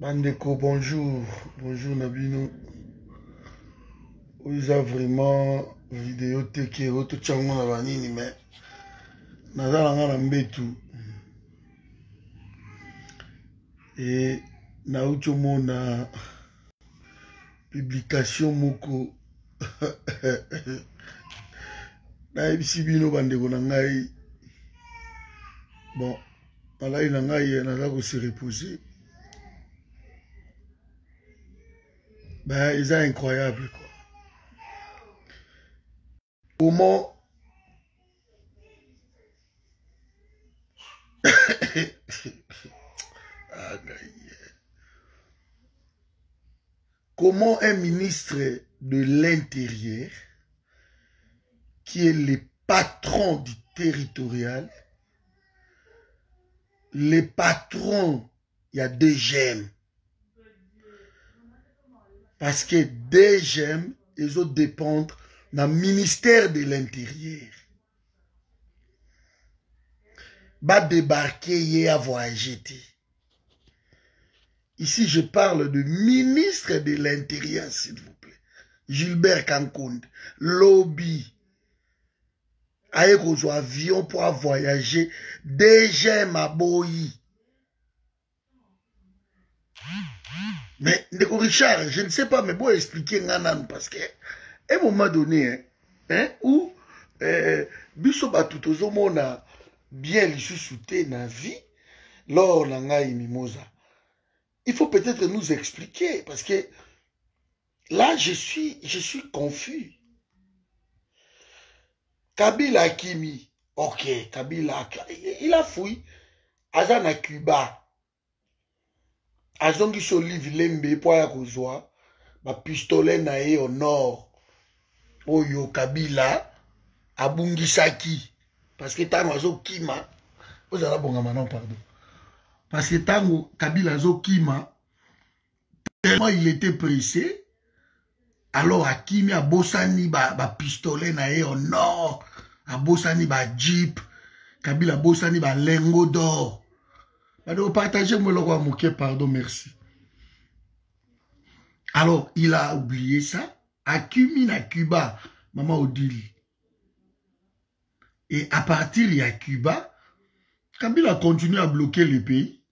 Bandeko, bonjour. Bonjour Nabino. Ils ont vraiment vidéo teke auto chango na banini mais nazala ngana mbetu. Et na ucho mona publication moko na ebisi bino bandeko na ngai. Bon, malai na ngai naza ko se reposer. Ben, c'est incroyable quoi. Comment comment un ministre de l'Intérieur, qui est le patron du territorial, le patron, il y a deux gemmes. Parce que deux gemmes, ils ont dépendre du ministère de l'Intérieur. Va débarquer et à voyager. Ici, je parle de ministre de l'Intérieur, s'il vous plaît. Gilbert Kankound, lobby. Avec vos avions pour voyager. Deux gemmes à Boyi. Mais, Ndeko Richard, je ne sais pas, mais bon, expliquer Nganan, parce que, à un moment donné, où, biso batuto zomona bien les sous-soutés na vie, lors nanga mimosa. Il faut peut-être nous expliquer, parce que, là, je suis confus. Kabila Kimi, ok, Kabila, il a fouillé, Azana Cuba. Azongi Solive Lembe po ya kozwa ba pistolet na ye au nord oyo Kabila abungisaki parce que tango azo kima ozala bonga maintenant pardon parce que tango Kabila azo kima tellement il était pressé alors akimi abosani ba pistolet na ye au nord abosani ba jeep Kabila abosani ba lengo d'or. Alors, partagez-moi le roi Mouké, pardon, merci. Alors, il a oublié ça. Akumi à Cuba, Maman Odile. Et à partir de Cuba, Kabila a continué à bloquer le pays.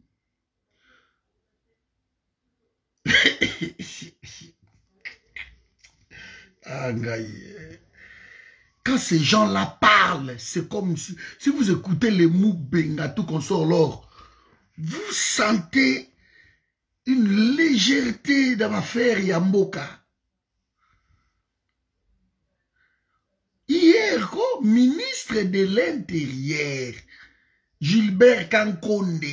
Quand ces gens-là parlent, c'est comme si vous écoutez les Moubenga, tout qu'on sort l'or. Vous sentez une légèreté dans l'affaire Yamboka. Hier, comme ministre de l'Intérieur, Gilbert Kankonde,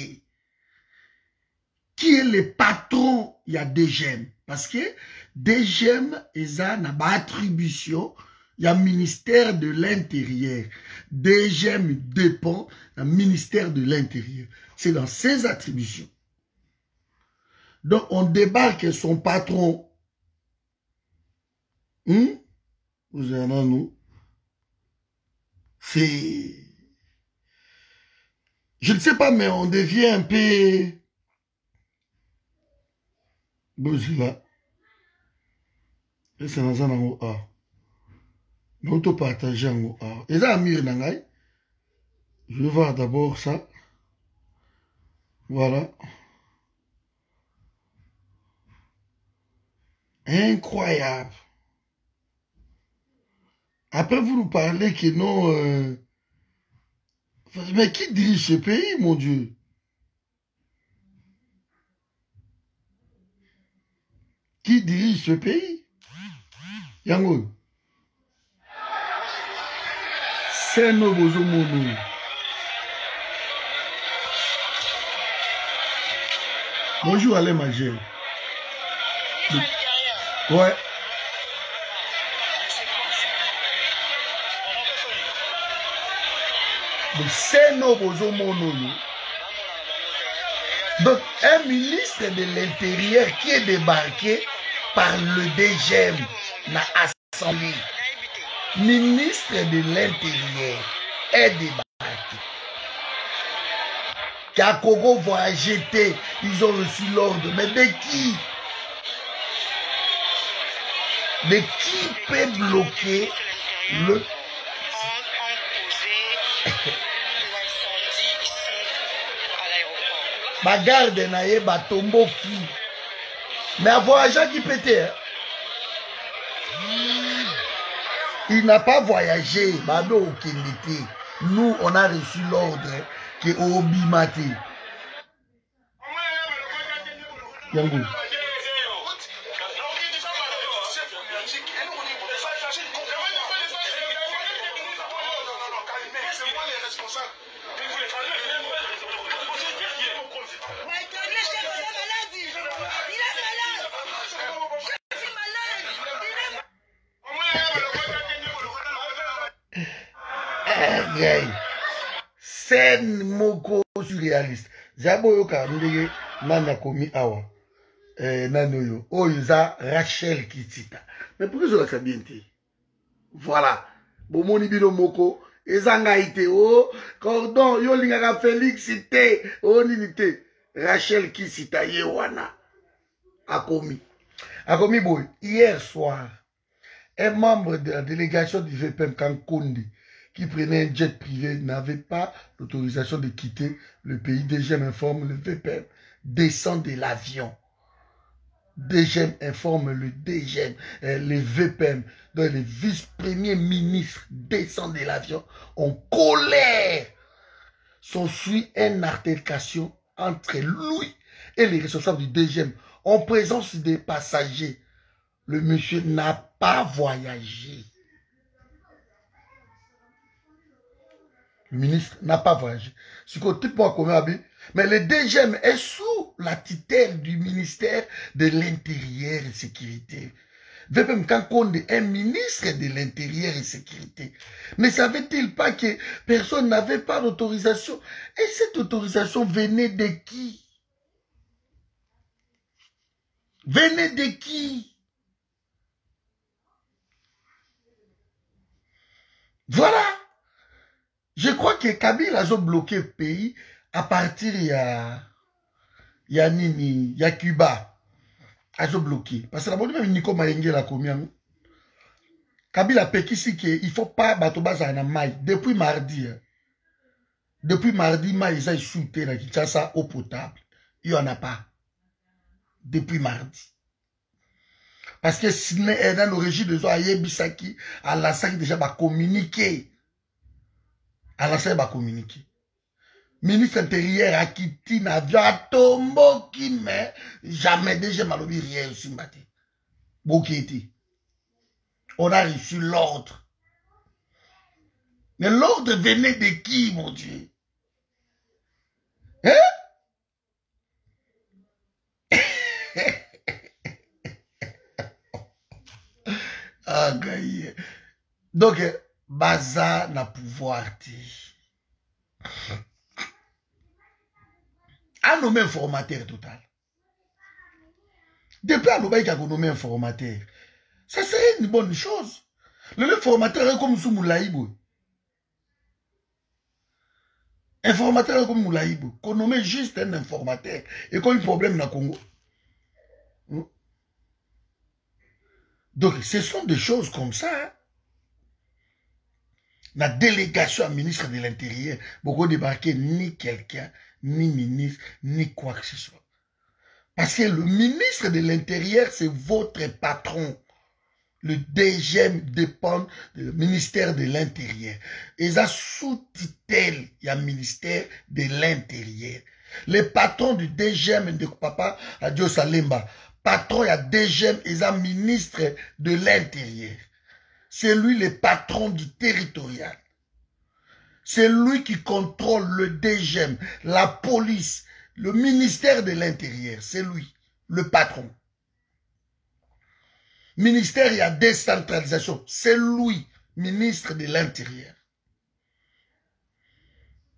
qui est le patron, il y a des gemmes. Parce que des gemmes, ils ont une attribution, il y a le ministère de l'Intérieur. Des gemmes dépend du ministère de l'Intérieur. C'est dans ses attributions. Donc, on débarque son patron. Vous en avez nous. C'est... Je ne sais pas, mais on devient un peu... Bon, c'est là. Et c'est dans un angle A. Nous te partageons en haut A. Et ça, Amir Nangai. Je vais voir d'abord ça. Voilà. Incroyable. Après, vous nous parlez que non... Mais qui dirige ce pays, mon Dieu? Qui dirige ce pays? Yango. C'est nos bozomono. Bonjour, Alain Magel. Ouais. C'est nos bozomono. Donc, un ministre de l'Intérieur qui est débarqué par le DGM na Assemblée. Ministre de l'Intérieur est débarqué. qu'à Congo voyager, ils ont reçu l'ordre. Mais de qui? Mais qui peut bloquer le... Ma garde naye batombo qui? Mais un voyageur qui pétait. Hein? Il n'a pas voyagé. Bado Okendete. Nous, on a reçu l'ordre que Obimate. Yango. Scène moko surréaliste. Zabo yoka ndege nana komi awa. Nanoyo. Oyoza Rachel Kitita. Mais pourquoi je l'ai bien dit? Voilà. Bomoni bino moko. Ezanga ite o. Cordon. Yo lingaka Félix ite. O ninite. Rachel Kitita yewana. Akomi. Akomi boy. Hier soir. Un membre de la délégation du VPM Kankondi qui prenait un jet privé n'avait pas l'autorisation de quitter le pays. DGM informe le VPM. Descend de l'avion. DGM informe le DGM, le VPM, donc le vice-premier ministre descend de l'avion en colère. S'ensuit une altercation entre lui et les responsables du DGM en présence des passagers. Le monsieur n'a pas voyagé. Le ministre n'a pas voyagé. Ce côté pour mais le DGM est sous la tutelle du ministère de l'Intérieur et Sécurité. VPM Kankonde est ministre de l'Intérieur et Sécurité. Ne savait-il pas que personne n'avait pas d'autorisation? Et cette autorisation venait de qui? Venait de qui? Voilà. Je crois que Kabila a bloqué le pays à partir il y a Cuba. A bloqué. Parce que la bonne même Nico Mayenge la combien. Kabila pekisi que il faut pas batobaza na mai depuis mardi. Depuis mardi mai ils ont shooté na Kinshasa eau potable. Il y en a pas. Depuis mardi. Parce que si dans l'origine de Zoaye Bisaki à la sac déjà va communiquer. À la sac va communiquer. Ministre intérieur a quitté l'avion à tombeau qui mais jamais déjà malobi rien ici matin. Bokiti. On a reçu l'ordre. Mais l'ordre venait de qui, mon Dieu? Hein? Ah, gaïe. Donc, Baza n'a pouvoir dire. A nommé un formateur total. Depuis à nommé un formateur. Ça serait une bonne chose. Le formateur est comme Soumulaïbo. Un formateur est comme Moulaïbo. Qu'on nomme juste un informateur. Et qu'on a un problème dans le Congo. Donc, ce sont des choses comme ça. Hein? La délégation à ministre de l'Intérieur, beaucoup débarquer ni quelqu'un, ni ministre, ni quoi que ce soit. Parce que le ministre de l'Intérieur, c'est votre patron. Le DGM dépend du ministère de l'Intérieur. Ils ont sous-tutelle, il y a le ministère de l'Intérieur. Les patrons du DGM de Papa Adio Salemba, patron, il y a DGM, ils ont ministre de l'Intérieur. C'est lui le patron du territorial. C'est lui qui contrôle le DGM, la police, le ministère de l'Intérieur. C'est lui, le patron. Ministère, il y a décentralisation. C'est lui, ministre de l'Intérieur.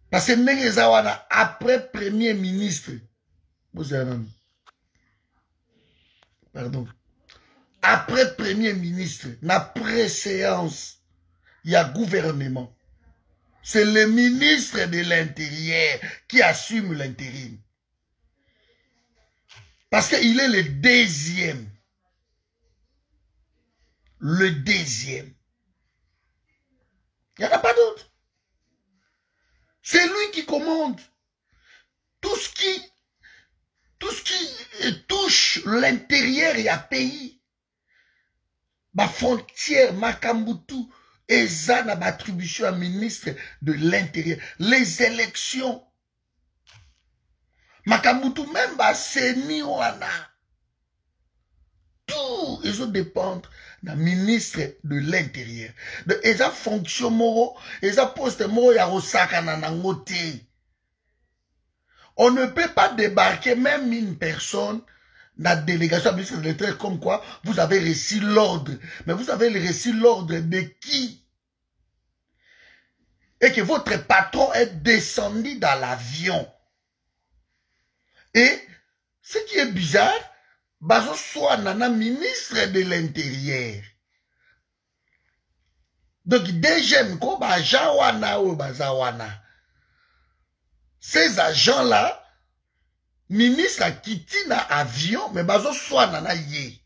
Parce que Nengezawana, après premier ministre, pardon, après premier ministre, la préséance, il y a gouvernement. c'est le ministre de l'Intérieur qui assume l'intérim. Parce qu'il est le deuxième. Le deuxième. Il n'y en a pas d'autre. C'est lui qui commande. Tout ce qui touche l'intérieur et à pays. Ma frontière, ma Kambutu, et ça n'a pas attribution à ministre de l'Intérieur. Les élections. Ma Kambutu, même ma Seni Wana. Tout, ils ont dépendre d'un ministre de l'Intérieur. Et ça fonction moro, et ça poste moro ya Osaka nanangote. On ne peut pas débarquer même une personne dans la délégation du ministre de l'Intérieur comme quoi vous avez reçu l'ordre. Mais vous avez reçu l'ordre de qui? Et que votre patron est descendu dans l'avion. Et ce qui est bizarre, bazo soit nana ministre de l'Intérieur. Donc DGM ko ba jawana ou bazawana. Ces agents-là, ministre a quitté dans avion, mais bazo soit nana yé.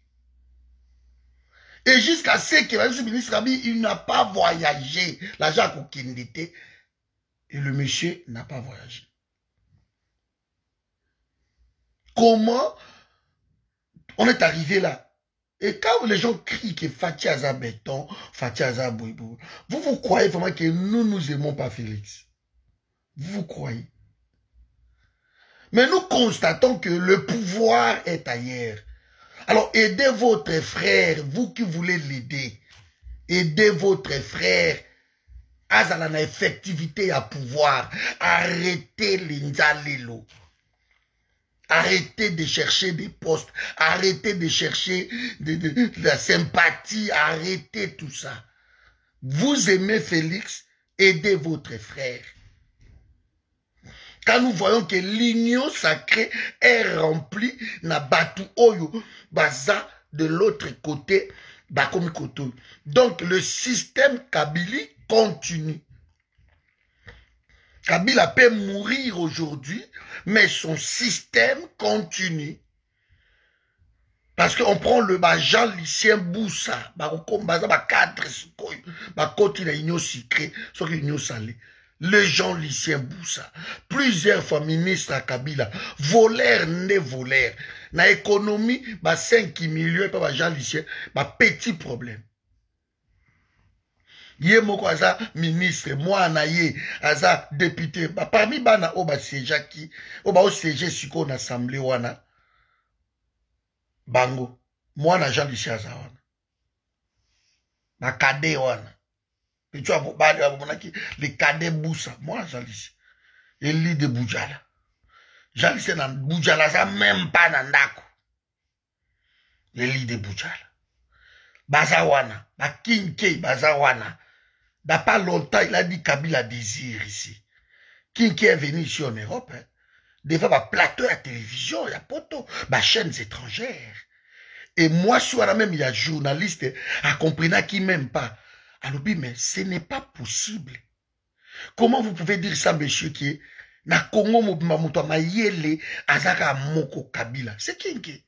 Et jusqu'à ce que le ministre a dit, il n'a pas voyagé. L'agent a kokindité. Et le monsieur n'a pas voyagé. Comment on est arrivé là? Et quand les gens crient que Fatia Aza béton, Fatia Aza boubou, vous croyez vraiment que nous aimons pas Félix? Vous croyez? Mais nous constatons que le pouvoir est ailleurs. Alors aidez votre frère, vous qui voulez l'aider. Aidez votre frère. Azala na effectivité à pouvoir. Arrêtez l'inzalelo. Arrêtez de chercher des postes. Arrêtez de chercher de la sympathie. Arrêtez tout ça. Vous aimez Félix, aidez votre frère. Quand nous voyons que l'union sacrée est remplie, na batu oyo, baza de l'autre côté, bakomi koto. Donc le système Kabili continue. Kabila peut mourir aujourd'hui, mais son système continue. Parce qu'on prend le Jean-Lucien Boussa, cadre, côté la union sucrée, sur l'union salée. Le Jean-Lucien Boussa, plusieurs fois ministre à Kabila, voleur, né voleur. Na économie, 5 millions, pas Jean-Lucien, petit problème. Yé moko aza ministre, moi na ye, aza député, parmi bana oba seja ki, oba o seje siko na assemblée wana, bango, moi na Jean-Lucien aza wana. Na kade wana. Et tu as les cadets Boussa, moi Jean-Lucien, Eli de Boudjala. Jean-Lucien na Boudjala, ça même pas nandako. Eli de Boudjala. Bazawana, Kinke, Bazawana. Dans pas longtemps, il a dit Kabila désire ici. Kinke est venu ici en Europe, hein. Devant ma plateau à télévision, il y a poto, ma chaînes étrangères. Et moi, sur la même, il y a journaliste, à comprendre qui m'aime pas. Alors, mais ce n'est pas possible. Comment vous pouvez dire ça, monsieur, qui est na Congo Mobimba Mayele Azaka Moko Kabila? C'est qui?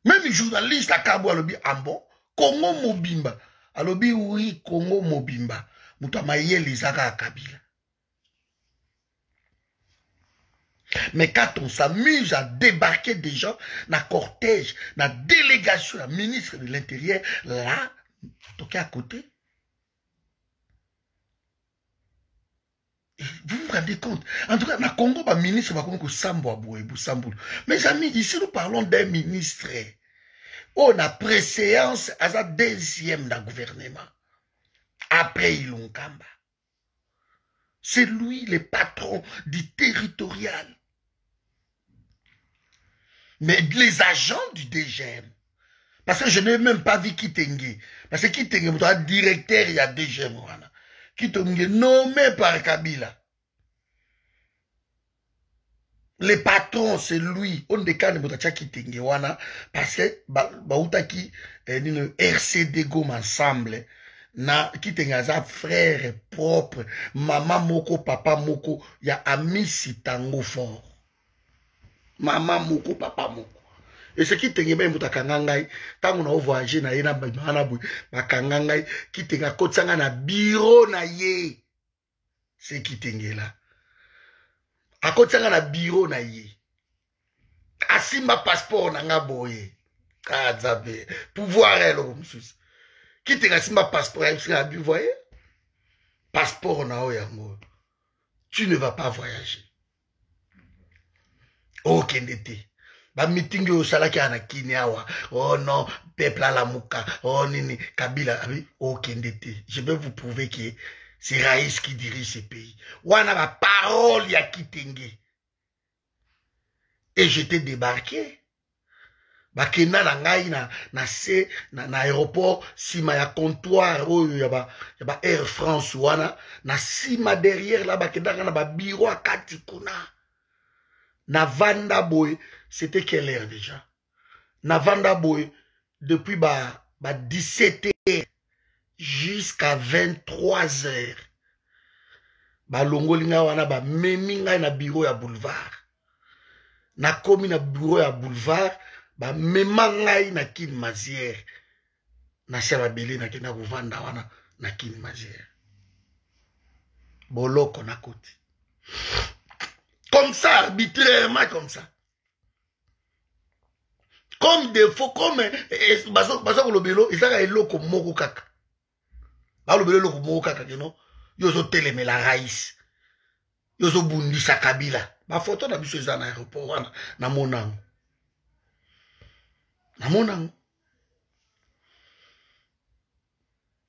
Même journaliste à Kabo Alobi Ambo, Congo Mobimba. Alobi oui, Congo Mobimba. Mouta Mayele Zaka Kabila. Mais quand on s'amuse à débarquer des gens dans le cortège, dans la délégation, la ministre de l'Intérieur, là, toqué à côté. Et vous vous rendez compte? En tout cas, dans le Congo, le ministre va comme Sambo. Mes amis, ici nous parlons d'un ministre. On a préséance à sa deuxième dans le gouvernement. Après Ilunkamba. C'est lui le patron du territorial. Mais les agents du DGM, parce que je n'ai même pas vu Kitenge, parce que Kitenge, mon directeur, il y a DGM, Kitenge nommé par Kabila. Le patron, c'est lui. On décale Moutacha Kitenge, parce que Baoutaki, RCD Gom ensemble, na kitengaza frère propre mama moko papa moko ya amisi tango fort mama moko papa moko et ce qui tenga ben mutaka ngai tango na voyager na ye na bana boy bakanga ngai kitenga kotsanga na bureau na ye c'est qui tengela akotsanga na bureau na ye asimba passeport na nga boye kazabe pouvoir elo msusi kitenga simba passeport ya bu voyez passeport na oyango tu ne vas pas voyager okende te ba meeting yo salaki ana kini awa oh non peuple à la muka oh nini Kabila abi okende te je vais vous prouver que c'est Raïs qui dirige ce pays wana ba parole ya kitenge et j'étais débarqué bakenda na ngai na aéroport sima ya comptoir oyo ya ba Air France wana na sima derrière là bakenda na ba bureau akati kuna na vanda boy c'était quelle heure déjà na vanda boy depuis ba 17h jusqu'à 23h ba longolinga wana ba memi ngai na bureau ya boulevard na komi na bureau ya boulevard ba mema ngai na kin mazière na seba belé na kena kovanda wana na kin mazière boloko na côté comme ça arbitrairement comme ça comme défaut comme baso lobelo ezaka eloko moko kaka ba lobelo eloko moko kaka keno yo zo telemela Raïs yo zo bundisa Kabila ba photo na biso eza na aéroport wana na monango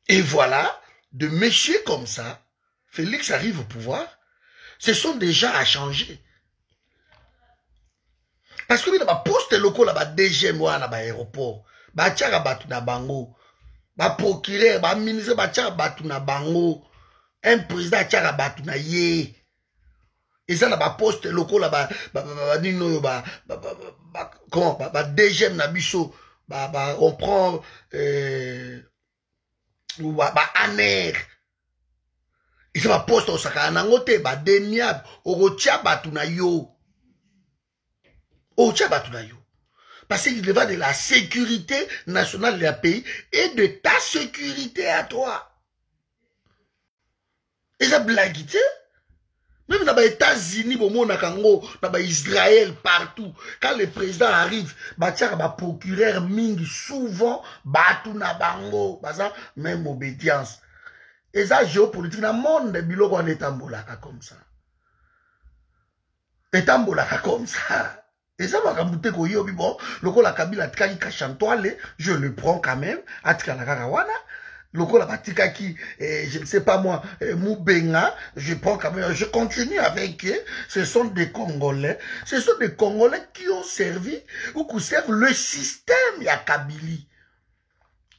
et voilà de messieurs comme ça Félix arrive au pouvoir ce sont des gens à changer parce que ba poste locaux là ba DG moi na ba aéroport ba tiaka batu na bango ba procureur ba ministre ba tiaka batu na bango un président tiaka batu na ye et ça na ba poste locaux là ba nino ba comment ba DG na biso ba on prend ba aner et ça ba poste au saka nango te ba demiable o tia batu na yo parce qu'il va de la sécurité nationale du pays et de ta sécurité à toi. Et ça blague, même dans les États-Unis, dans Israël, partout, quand le président arrive, procureur mingi souvent, na bango, même obédience. Et ça, géopolitique, dans le monde, biloko en étambolaka comme ça. Étambolaka comme ça. Et ça va ramouter ko yobi bon, loko la Kabila tkaki kachantoile, je le prends quand même, atika la karawana, loko la batika qui, je ne sais pas moi, Moubenga, je prends quand même, je continue avec eux, ce sont des Congolais qui ont servi, ou qui servent le système ya Kabili.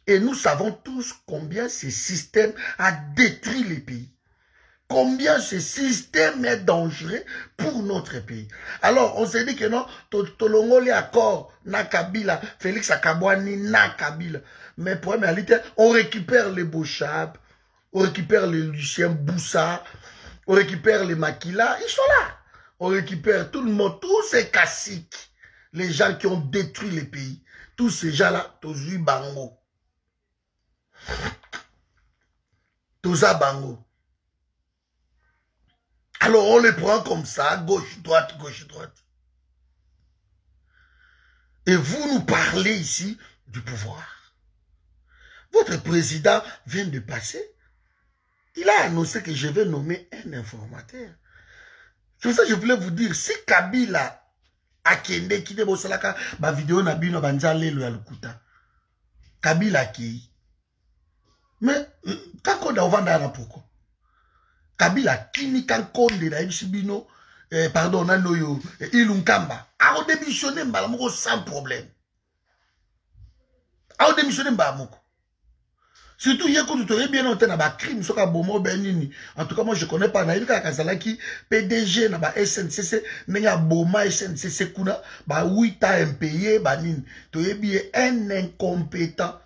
Et nous savons tous combien ce système a détruit les pays. Combien ce système est dangereux pour notre pays. Alors, on s'est dit que non, Tolongoli accord, na Kabila, Félix Akabouani, na Kabila. Mais pour la réalité, on récupère les Bochab, on récupère les Lucien Boussa, on récupère les Makila, ils sont là. On récupère tout le monde, tous ces caciques, les gens qui ont détruit les pays. Tous ces gens-là, Tozu Bango. Toza Bango. Alors on les prend comme ça, gauche, droite. Et vous nous parlez ici du pouvoir. Votre président vient de passer. Il a annoncé que je vais nommer un informateur. C'est pour ça que je voulais vous dire, si Kabila a kende qui debo salaka ba vidéo na bino banjale lo ya lukuta. Kabila ki. Mais kako da ovanda na poko. Kabila kini kankonde na ibisibino pardon nano yo ilunkamba a démissionné mbala moko sans problème. A démissionné mbala moko. Surtout hier quand tu aurais bien entendu na ba crime soka bomo benini. En tout cas moi je connais pas na ibika kazalaki PDG na ba SNCC nenga boma SNCC kuna ba 8 ans impayé ba nini. Tu es bien un incompétent.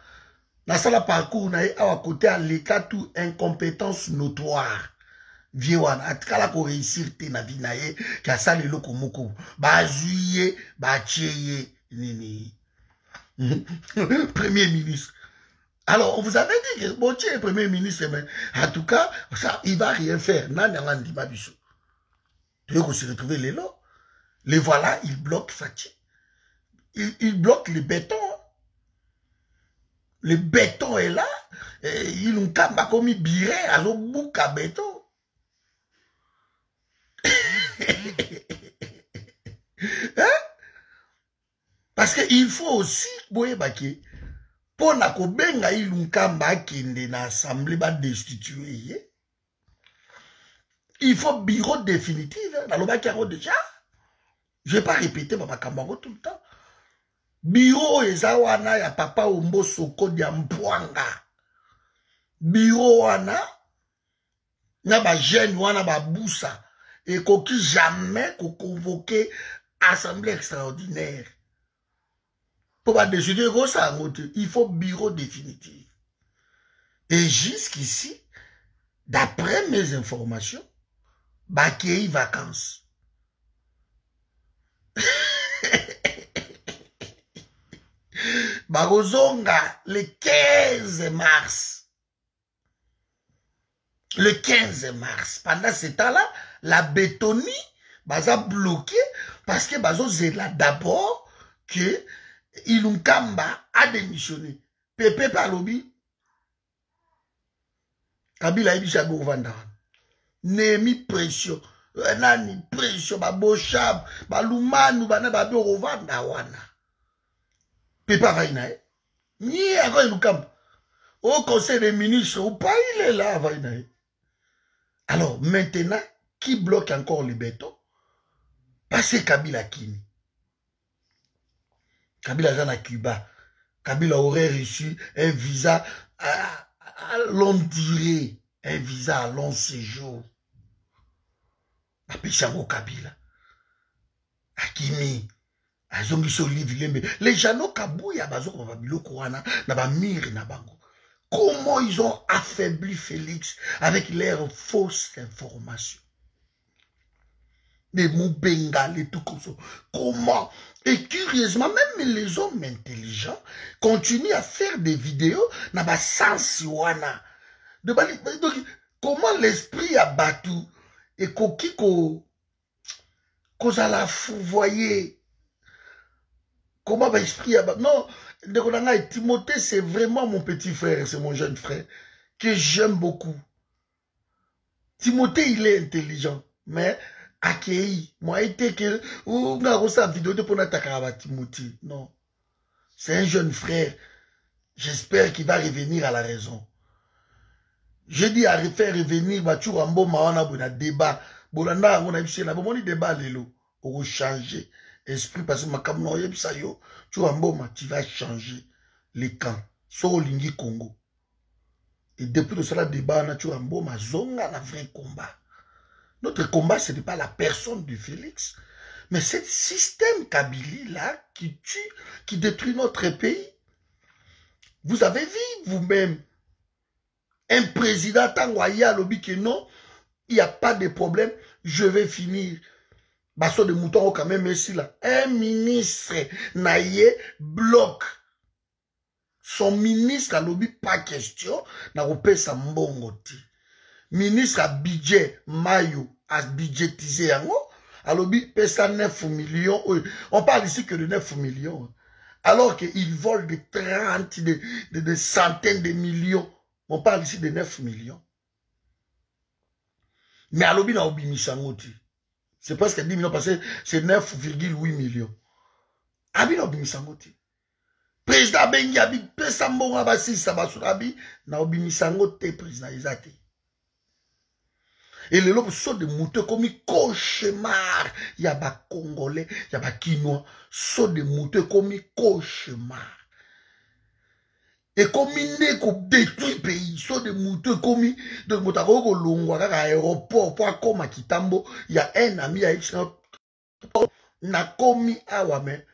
Na sala parcours na ye awa côté à l'état tout incompétence notoire. Vieux wana atikala ko réussir te na vie na ye ka sala eloko moko. Ba zuye, ba tieye nini. Premier ministre. Alors, on vous avait dit que bon, tiens, Premier ministre, mais en tout cas, ça, il va rien faire. Tu veux qu'on se retrouve les lots. Les voilà, ils bloquent Fatih. Ils bloquent le béton. Le béton est là. Ils ont commis biré, alors bouc à béton. Hein? Parce qu'il faut aussi, boye baki. Pour na ko benga ilunkamba kende na assemblée ba destituer. Il faut bureau définitif. Dans le bac déjà. Je ne vais pas répéter ma camarade tout le temps. Bureau ezawana ya papa Ombo Soko dia Mpwanga. Bureau wana na ba jeune wana ba boussa et koki jamais ko convoquer assemblée extraordinaire. Pour pas décider ça, il faut bureau définitif. Et jusqu'ici, d'après mes informations, Bakei vacances. Barozonga le 15 mars. Le 15 mars. Pendant ce temps-là, la bétonie baza bloqué parce que bazo zela d'abord que Ilunkamba a démissionné. Pepe Palobi. Kabila Ibisha Gouvanda. Nemi pression. Nani pression. Baboshab. Balumanu. Banababi Rovanda wana. Pepe Vainae. Ni avant Ilunkamba. Au conseil des ministres. Ou pas il est là Vainae. Alors maintenant, qui bloque encore le béton? Parce que Kabila Kini. Kabila est à Cuba. Kabila aurait reçu un visa à longue durée, un visa à long séjour. Apichango Kabila. Akimi. Azongiso livre. Les Jano Kabouya Bazoko Babilo Kouana, Nabamir Nabango. Comment ils ont affaibli Félix avec leurs fausses informations? Les mots bengal et tout comme ça. Comment? Et curieusement, même les hommes intelligents continuent à faire des vidéos dans le sens wana. Donc, comment l'esprit a battu et qui qu'on a la voyez? Comment l'esprit a battu? Non, Timothée, c'est vraiment mon petit frère, c'est mon jeune frère, que j'aime beaucoup. Timothée, il est intelligent, mais accueilli. Moi, été que on a reçu la vidéo de Ponata Timothy. Non. C'est un jeune frère. J'espère qu'il va revenir à la raison. Je dis à faire revenir Bachurambo Mawana pour un débat. Bolanda, on a vu bon débat lelo. Pour changer esprit parce que ma camno yebisa yo. Churambo tu vas changer les camps. So lingi Congo. Et depuis le cela débat na Churambo ma zonga na vrai combat. Notre combat, ce n'est pas la personne de Félix, mais c'est le système Kabylie-là qui tue, qui détruit notre pays. Vous avez vu vous-même un président Tangoya lobby que non, il n'y a pas de problème, je vais finir. Basso de mouton quand même ici là. Un ministre naïe bloque. Son ministre a lobby pas question, n'a pas sa mbongoti. Ministre à budget Mayo a budgétisé yango alors pesa 9 millions. On parle ici que de 9 millions alors qu'ils volent de 30 de centaines de millions. On parle ici de 9 millions. Mais alors na obimisangoti c'est presque 10 millions parce que c'est 9,8 millions. Abina obimisangoti président Bengi abi pesa mbonga basisa basurabi na obimisangote président Izate. Et les lobes sont des moutons comme cauchemar. Il y a des Congolais, il y a des Quinois, sont des moutons comme cauchemar. Et comme ils ne détruisent le pays, sont des moutons comme de Motagoko Longwa, à l'aéroport, pour comme à Kitambo, il y a un ami à X. Na komi awame,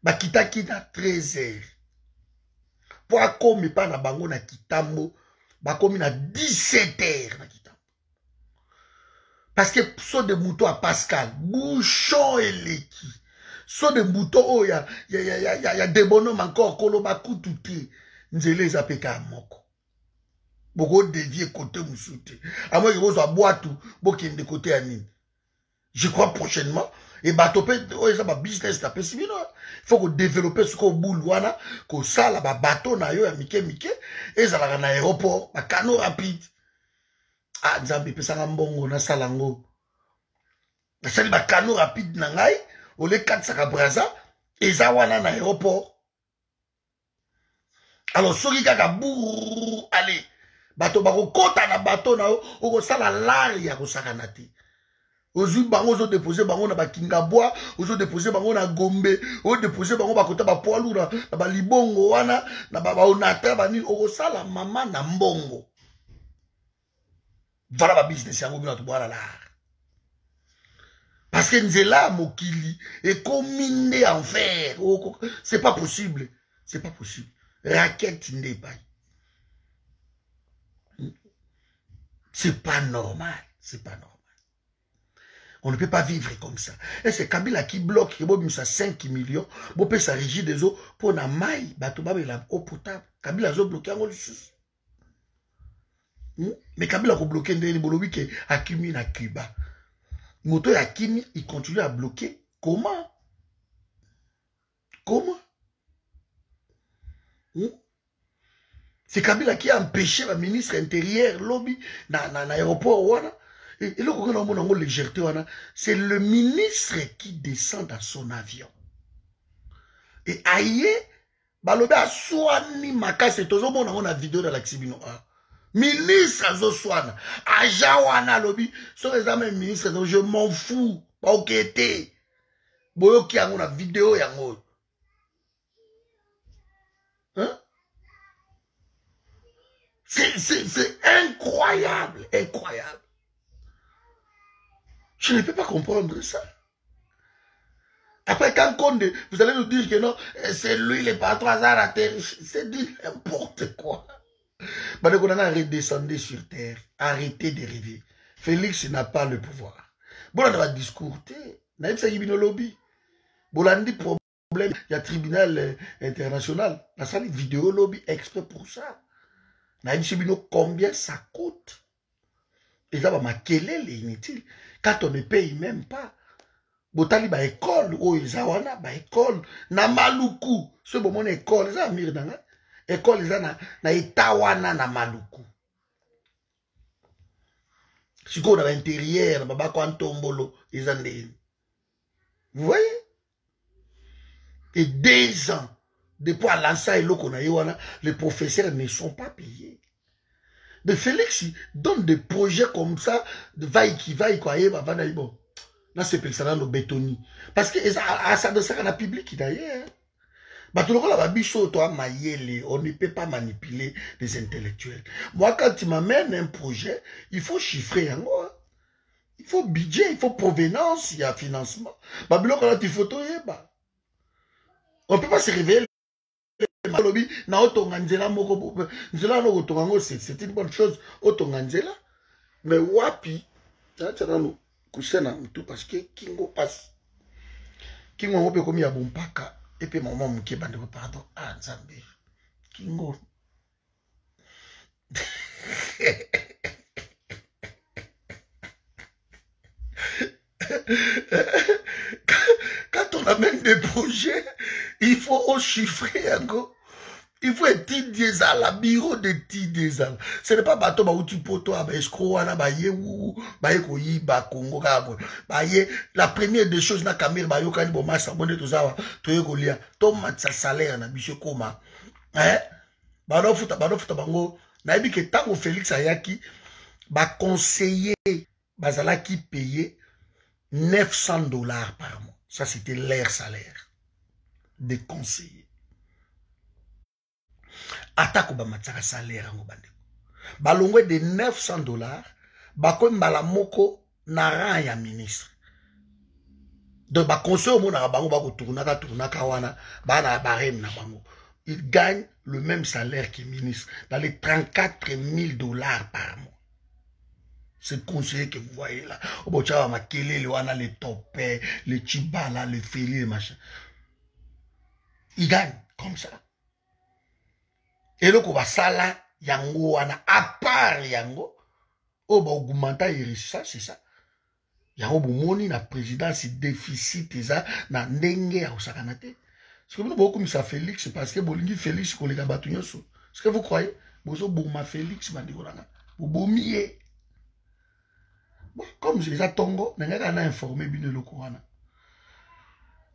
bakitaki na 13h. Po akomi pa na bango na Kitambo, bakomi na 17h na Kitambo. Parce que so de mouton à Pascal, bouchon et leki. So de mouton, oh, y a des bonhommes encore, koloba kututi. Nzele zapeka moko. Boko dédié côté moussoute. À moi, je vous aboie tout, boko de côté à Nîmes. Je crois prochainement. Et bateau oh, ça va business tapé si bien. Il faut qu'on développe ce qu'on boule wana, qu'on ça là bateau na yo ya mike et ça va na aéroport, ba canot rapide. Ah nzambe pesa ngambongo na salango. Na sali ba canot rapide na ngai, o le 4 saka braza et ça wana na aéroport. Alors soki kaka bourr allez, bateau bako kota na bateau na yo, o ko sala lari ya ko saka na te. Ozu bango ozo déposer bango na bakinga bois, ozo déposer bango na Gombe, ozo déposer bango bakota ba poilu na ba libongo wana, na ba onata ba ni oko sala mama na mbongo. Voilà ba business yango bino to boala la. Parce que nzela mokili et combiné en fer, c'est pas possible, c'est pas possible. Raquette n'est pas. C'est pas normal, c'est pas normal. On ne peut pas vivre comme ça. Et c'est Kabila qui bloque, qui a 5 millions, qui peut s'arranger des eaux pour la maille, il a eau potable. Kabila a bloqué en sous. Mais Kabila a bloqué des bolobi qui a Kimi à Cuba. Moto et Kimi, il continue à bloquer. Comment? Comment? C'est Kabila qui a empêché le ministre intérieur, lobby, dans l'aéroport. Et là, légèreté, c'est le ministre qui descend dans son avion. Et aïe, balobe a soigné maka, c'est toujours bon, on a vidéo dans l'Axibino. Ministre a soigné. Ajawana lobby, sur les amis ministres, je m'en fous. Pas ok, t'es. Boyo qui a une vidéo, yango. Hein? C'est incroyable, incroyable. Je ne peux pas comprendre ça. Après, quand Condé, vous allez nous dire que non, c'est lui le patron hasard à terre. C'est dit n'importe quoi. Bah, on a redescendu sur terre. Arrêtez de rêver. Félix n'a pas le pouvoir. Bon, on va discuter. Naïm Sagibino lobby. Bon, on a des problèmes. Il y a tribunal international. La salle vidéo lobby exprès pour ça. Naïm Sagibino, combien ça coûte? Et ça va maquiller les inutiles. Quand on ne paye même pas. Botali ba école, oh Zawana ba école, na Maluku. Ce bon mon école, ça mire dans école ça na Etawana na Maluku. Si on a l'intérieur, baba Kwantombolo, ils en ont. Vous voyez? Et 2 ans, depuis à l'ensa et l'eau qu'on a eu, les professeurs ne sont pas payés. Mais Félix donne des projets comme ça, de vaille qui vaille, quoi, et va bon. Là, c'est personnel au bétoni. Parce que ça de ça, on a public d'ailleurs. Bah, tout le monde a bichot, toi, maïele, on ne peut pas manipuler les intellectuels. Moi, quand tu m'amènes un projet, il faut chiffrer, hein, il faut budget, il faut provenance, il y a financement. Bah, quand on a des photos, on ne peut pas se réveiller. C'est une bonne chose. Mais wapi, tout parce que Kingo passe. Kingo on peut comme il y a bon paka. Et puis maman me qui bande pardon. Ah Nzambe. Kingo. Quand on amène des projets, il faut chiffrer encore. Il faut étudier ça, la bureau d'étudier ça. Ce n'est pas bateau où tu peux toi, escroc, Congo, la première des choses, na caméra, yoka ni boma sabonné tout ça, tu golia, tomate sa salaire na biche koma. Hein? Bado futa bango, na ebi ke tango Félix Ayaki, ba conseiller, bazalaki payer $900 par mois. Ça c'était leur salaire de conseiller. Atako ba mataka salaire ngo bande. Balongwe de $900, bako mbala moko na rang ya ministre. Donc ba conseiller mo na bango bako tournaka wana, ba na barème na bango. Il gagne le même salaire que ministre, dans les 34 000 $ par mois. Ce conseiller que vous voyez là, les topé, les chibala, les félix, les machins. Il gagne comme ça. Et donc, on va ça là, yango, à part yango, on va augmenter, ça, c'est ça. Yango, bomoni, na présidence, déficit, ça, na ndenge, ya osakanate. Est-ce que vous avez comme ça Félix, parce que Bolingi Félix, qu'on les a battus. Est-ce que vous croyez? Vous avez bouma Félix, vous boumiez. Bon, comme je les ai tongo, mais on a informé bien le courant.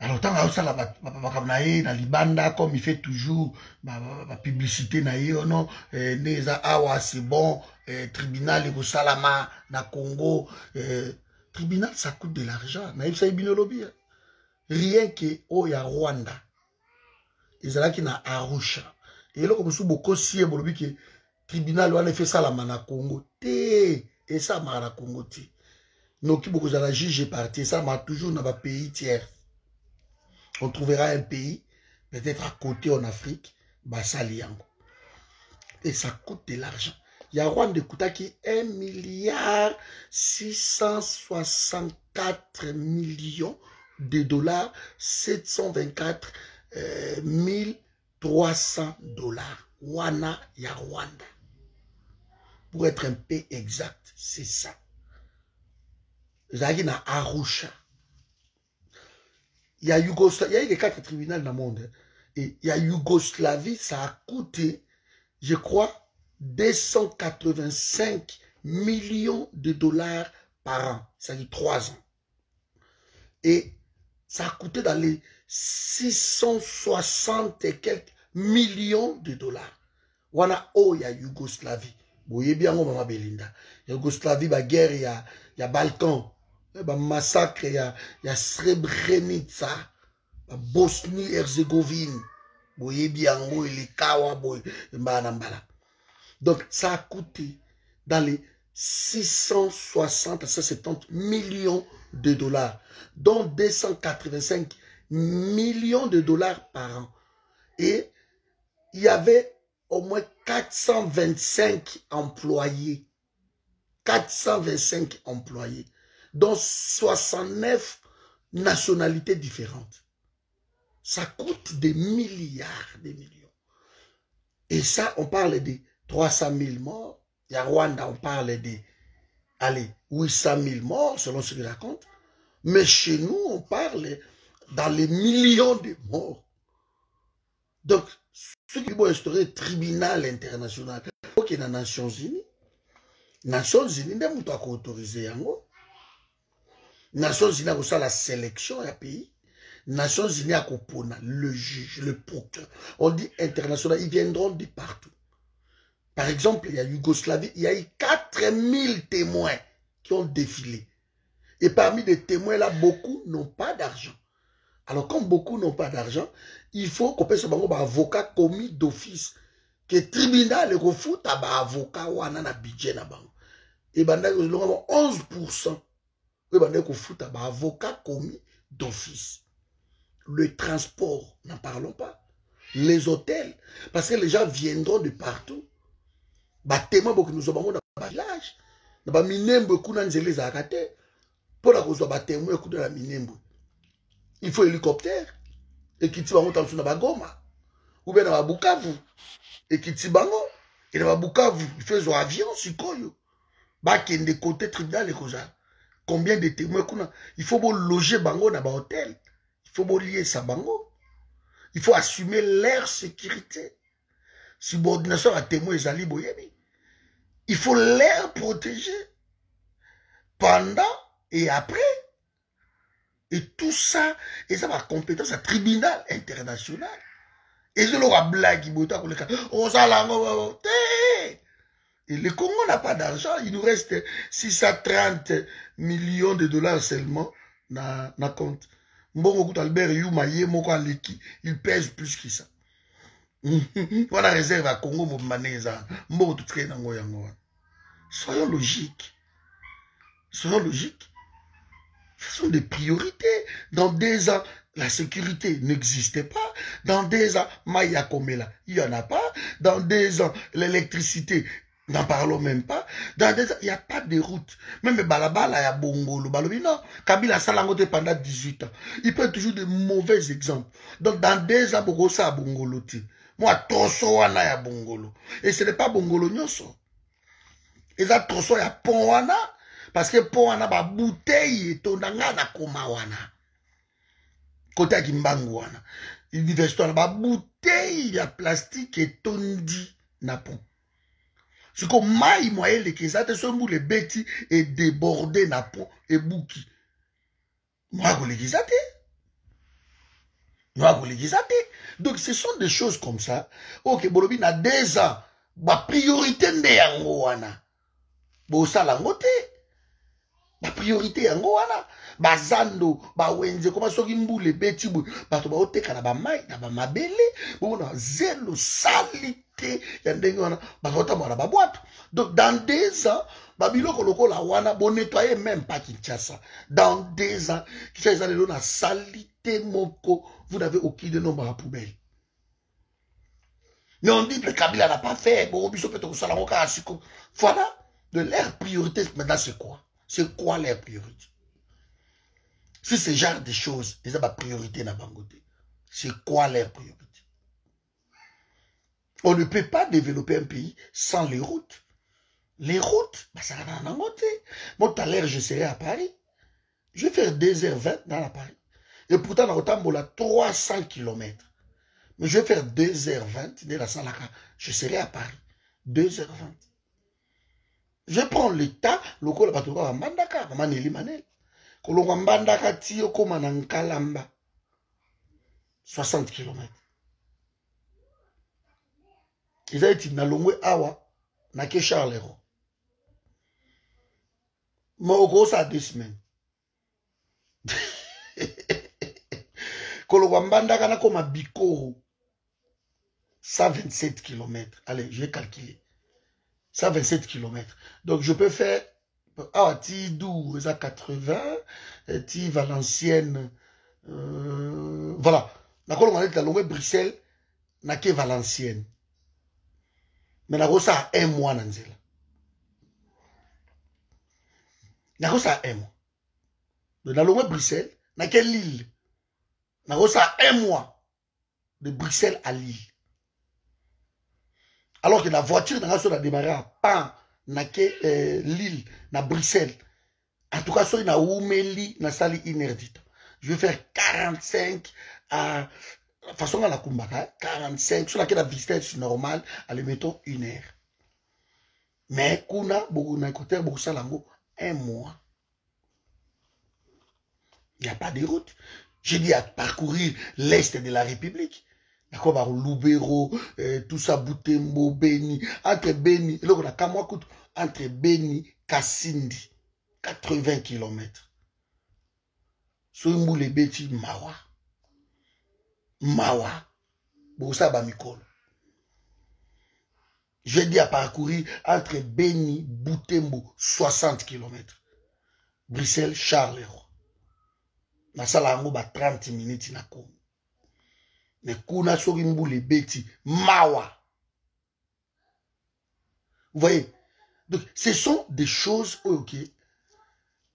Alors, tant que ça, la Libanda, comme il fait toujours la publicité, non, c'est bon, tribunal, le Salama, na Congo, tribunal, ça coûte de l'argent. Rien que, oh, il y a Rwanda. Ils sont là qui na Arusha. Et là, comme si beaucoup si que tribunal, on a fait ça la Congo. Et ça, m'a na Congo. Donc, beaucoup de la juge est parti. Ça m'a toujours dans un pays tiers. On trouvera un pays, peut-être à côté en Afrique, Bassaliango. Et ça coûte de l'argent. Il y a Rwanda qui 1,664 millions de $, 724 1300 $. Wana ya Rwanda. Pour être un peu exact, c'est ça. Zagina Arusha. Il y a Yougoslavie, il y a eu 4 tribunaux dans le monde. Et il y a Yougoslavie, ça a coûté, je crois, 285 millions de $ par an. Ça dit 3 ans. Et ça a coûté dans les 660 et quelques millions de $. Wana oh il y a Yougoslavie. Vous voyez bien maman Belinda. Yougoslavie, la guerre, il y a Balkan. Il y a massacre, il y a Srebrenica, Bosnie-Herzégovine. Vous voyez bien, les Kawa, donc ça a coûté dans les 660 à 170 millions de $, dont 285 millions de $ par an. Et il y avait au moins 425 employés. 425 employés, dont 69 nationalités différentes. Ça coûte des milliards, des millions. Et ça, on parle de 300 000 morts. Il y a Rwanda, on parle de 800 000 morts, selon ce qu'il raconte. Mais chez nous, on parle dans les millions de morts. Donc, ce qui vont instaurer un tribunal international, qui est dans les Nations Unies. Nations Unies, ne mouton a autorisé yango. Nations Unies a la sélection à pays. Nations Unies a le juge, le procureur. On dit international, ils viendront de partout. Par exemple, il y a Yougoslavie, il y a eu 4000 témoins qui ont défilé. Et parmi les témoins là, beaucoup n'ont pas d'argent. Alors, comme beaucoup n'ont pas d'argent, il faut qu'on puisse avoir un avocat commis d'office. Que le tribunal refoute un avocat ou un budget na bango. Et ben, 11%. Et ben, qu'on fout un avocat commis d'office. Le transport, n'en parlons pas. Les hôtels, parce que les gens viendront de partout. Bah, témoin, beaucoup nous avons dans le village. Dans le minembo, beaucoup nous les arrêtés. Pour la cause de la témoin, beaucoup de la minembo. Il faut hélicoptère. Et qui tient dans la Goma. Ou bien dans la Bukavu. Et qui tient bango. Et dans la Bukavu, il fait un avion, sur Koyo. Bah, qui est de côté tribunal et cause. Combien de témoins qu'on a? Il faut loger bango dans l'hôtel. Il faut lier sa bango. Il faut assumer leur sécurité. Subordination à témoins et ali boyebi. Il faut les protéger. Pendant et après. Et tout ça, et ça va compétence à tribunal international. Et je leur blague, et le Congo n'a pas d'argent, il nous reste 630 millions de $, seulement na compte. Mbongo Albert Yuma Yemoko Aleki, il pèse plus que ça. On a réserve à Congo Momaneza, Mbongo tout train dans Goyango. Soyons logiques. Soyons logiques. Ce sont des priorités. Dans 2 ans, La sécurité n'existait pas. Dans 2 ans, Maya Komela, il n'y en a pas. Dans 2 ans, l'électricité, n'en parlons même pas. Dans 2 ans, il n'y a pas de route. Même Balabala, il y a Bongolo. Balobi, non. Kabila Salangote pendant 18 ans. Il peut toujours de mauvais exemples. Donc, dans 2 ans, Bogosa a Bongolo. Moi, Trosso, wana ya Bongolo. Et ce n'est pas Bongolo Nyoso. Et ça, Trosso, il y a Ponwana. Parce que Ponwana, ba bouteille, et tonanga na Komawana. Côté à Kimbangu wana. Université wana ba bouteille ya plastique etondi na pont. Ce que maï moyen les kesate so mou les bêtis et débordé na pont et bouki. Moi ko les kesate. Moi ko les kesate. Donc ce sont des choses comme ça. OK, bolobi na 2 ans ba priorité nde yango wana. Bo sala ngote. Ba priorité yango wana. Bazando, bawenze, comment soki mboule beti bou, bato ba oteka na ba mai, na ba mabele, bona zéro salité, yandenge wana, bazota mwana ba boîte. Donc dans 2 ans, babiloko lokola wana, bon nettoyer même pas Kinshasa. Dans 2 ans, Kinshasa le na salité moko, vous n'avez aucune nombre à poubelle. Mais on dit que le Kabila n'a pas fait, bon, biso peut-être ça la asiko. Voilà, de leur priorité maintenant c'est quoi? C'est quoi leur priorité? Si ce genre de choses, ils ont ma priorité dans Bangote. C'est quoi leur priorité? On ne peut pas développer un pays sans les routes. Les routes, bah, ça va dans Bangote. Moi, tout à l'heure, je serai à Paris. Je vais faire 2h20 dans la Paris. Et pourtant, dans Otambo, là, 300 km. Mais je vais faire 2h20 de la Salaka. Je serai à Paris. 2h20. Je prends le tas, le col à Batoura, Mandaka, Maneli Manel. Kolonga Mbandaka Tio Koma na Nkalamba. 60 km. Ils ont été na Longwe Awa, na ke Charlero. Moko ça 2 semaines. Kolonga Mbandaka na Koma Bikoro. 127 km. Allez, je vais calculer. 127 km. Donc je peux faire Tidou, ils ont 80, Ti Valenciennes, voilà. D'accord, on a dit la longue Bruxelles, n'a que Valenciennes. Mais n'a pas ça 1 mois, Nanzela. N'a pas ça 1 mois. De la longue Bruxelles, n'a que Lille. N'a pas ça 1 mois. De Bruxelles à Lille. Alors que la voiture n'a pas démarré à Pan. Na ke Lille, na Bruxelles. En tout cas, soit na Oumeli, na Sali Inerdite. Je vais faire 45 à façon à la Kumbaka, 45 sur laquelle la vitesse normale, allez mettons 1 heure. Mais kuna beaucoup na côté beaucoup ça lango 1 mois. Il n'y a pas de route. J'ai dit à parcourir l'est de la République. D'accord, par Loubero, tout ça, Boutembo, Beni, entre Beni, là on a Kamwakout, entre Beni, Kassindi, 80 km. Sur une boule bêti, Mawa. Mawa. Boussa Bamikolo. J'ai dit à parcourir entre Beni, Boutembo, 60 km. Bruxelles, Charleroi. Na salango ba 30 minutes na koum. Mais kuna soki mboule beti mawa. Vous voyez? Donc, ce sont des choses, ok,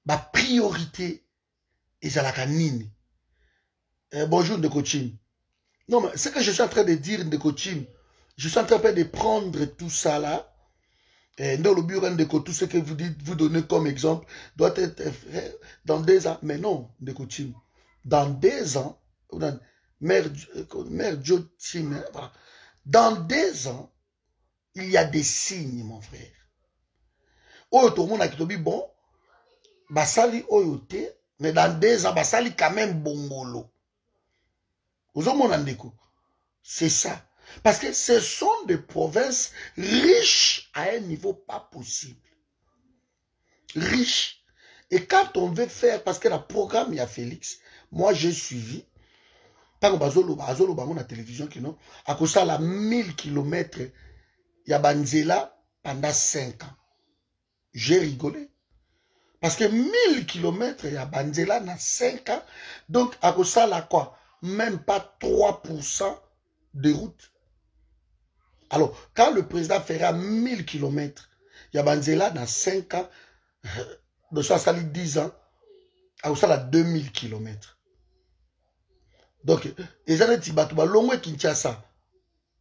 ma priorité est à la canine. Bonjour, Ndekochim. Non, mais ce que je suis en train de dire, Ndekochim, je suis en train de prendre tout ça là. Dans le bureau Ndeko, tout ce que vous dites, vous donnez comme exemple, doit être dans 2 ans. Mais non, Ndekochim. Dans 2 ans, Mère Jotim, dans 2 ans, il y a des signes, mon frère. Oyo tout le monde a dit, bon, basali oyote, mais dans 2 ans, basali quand même bongolo. Vous avez c'est ça. Parce que ce sont des provinces riches à un niveau pas possible. Riches. Et quand on veut faire, parce que le programme, il y a Félix, moi j'ai suivi, tant que Bazolo la télévision, à cause de la 1000 km, il y a Banzela pendant 5 ans. J'ai rigolé. Parce que 1000 km, il y a Banzela dans 5 ans. Donc, à ça, là, quoi? Même pas 3% de route. Alors, quand le président fera 1000 km, il y a Banzela dans 5 ans, de ça, ça lui 10 ans, à ça, là, 2000 km. Donc, les années Tibatouba, l'ongwe Kinshasa,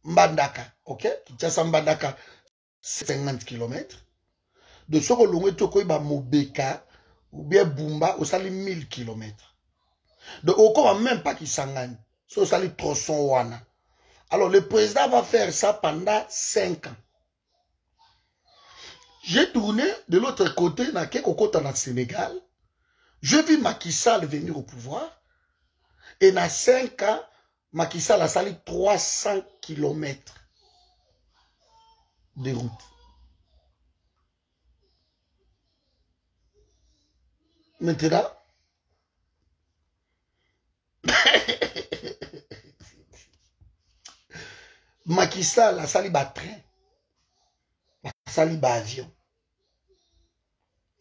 Mbandaka, ok? Kinshasa, Mbandaka, 50 km. De ce que l'ongwe Toko, il va Mobeka, ou bien Bumba, au sali 1000 km. Donc, au cas même pas qu'il s'engage, au sali tronçon wana. Alors, le président va faire ça pendant 5 ans. J'ai tourné de l'autre côté, dans le Sénégal. Je vis Macky Sall venir au pouvoir. Et dans 5 ans, Macky Sall a sali 300 km de route. Maintenant, Macky Sall a sali ba train, a sali ba avion.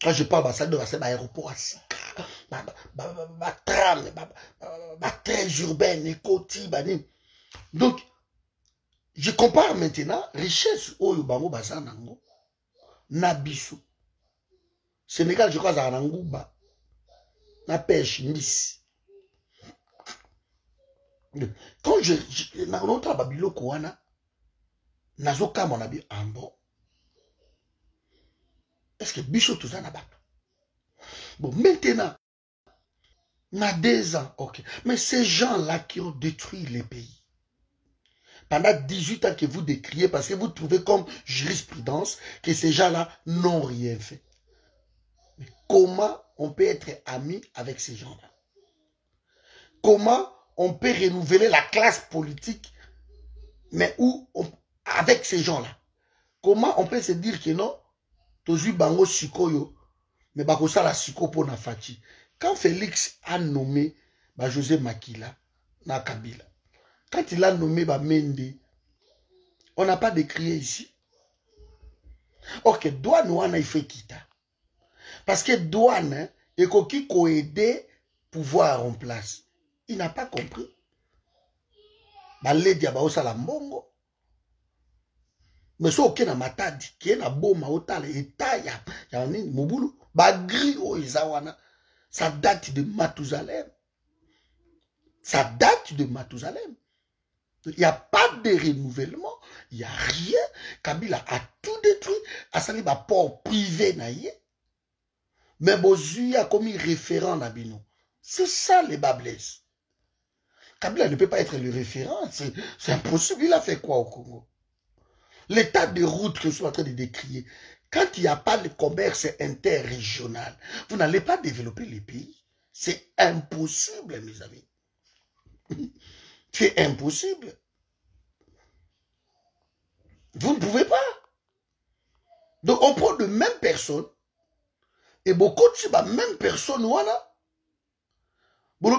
Quand je parle de l'aéroport à Sika, tram, train urbain, écoti, donc, je compare maintenant richesse au Bango Bazanango, Nabisu. Sénégal, je crois, à Nangouba, na pêche, Miss. Quand je na l'autre Babilo Kouana, Nazoka mon abi en bon. Est-ce que Bichot tout ça n'a pas? Bon, maintenant, na 2 ans, ok. Mais ces gens-là qui ont détruit les pays, pendant 18 ans que vous décriez, parce que vous trouvez comme jurisprudence que ces gens-là n'ont rien fait. Mais comment on peut être ami avec ces gens-là? Comment on peut renouveler la classe politique, mais où avec ces gens-là? Comment on peut se dire que non, tozu bango sikoyo, mais bakosa la siko po na fati. Quand Félix a nommé José Makila na Kabila, quand il a nommé Mende, on n'a pas décrié ici. Ok, douane wana il fait quitter. Parce que douane, et qui ko aider pouvoir en place. Il n'a pas compris. Baledi abaosa la mbongo. Mais so ok na matadi, qui est na boma otale eta ya nini mobulu, bagri o izawana. Ça date de Mathusalem. Ça date de Mathusalem. Il n'y a pas de renouvellement, il n'y a rien. Kabila a tout détruit. Asali ba port privé na ye. Mais Bozu a commis référent na bino. C'est ça les bablesses. Kabila ne peut pas être le référent. C'est impossible. Il a fait quoi au Congo? L'état de route que je suis en train de décrire. Quand il n'y a pas de commerce interrégional, vous n'allez pas développer les pays. C'est impossible, mes amis. C'est impossible. Vous ne pouvez pas. Donc, on prend de même personne. Et beaucoup de la même personne, voilà.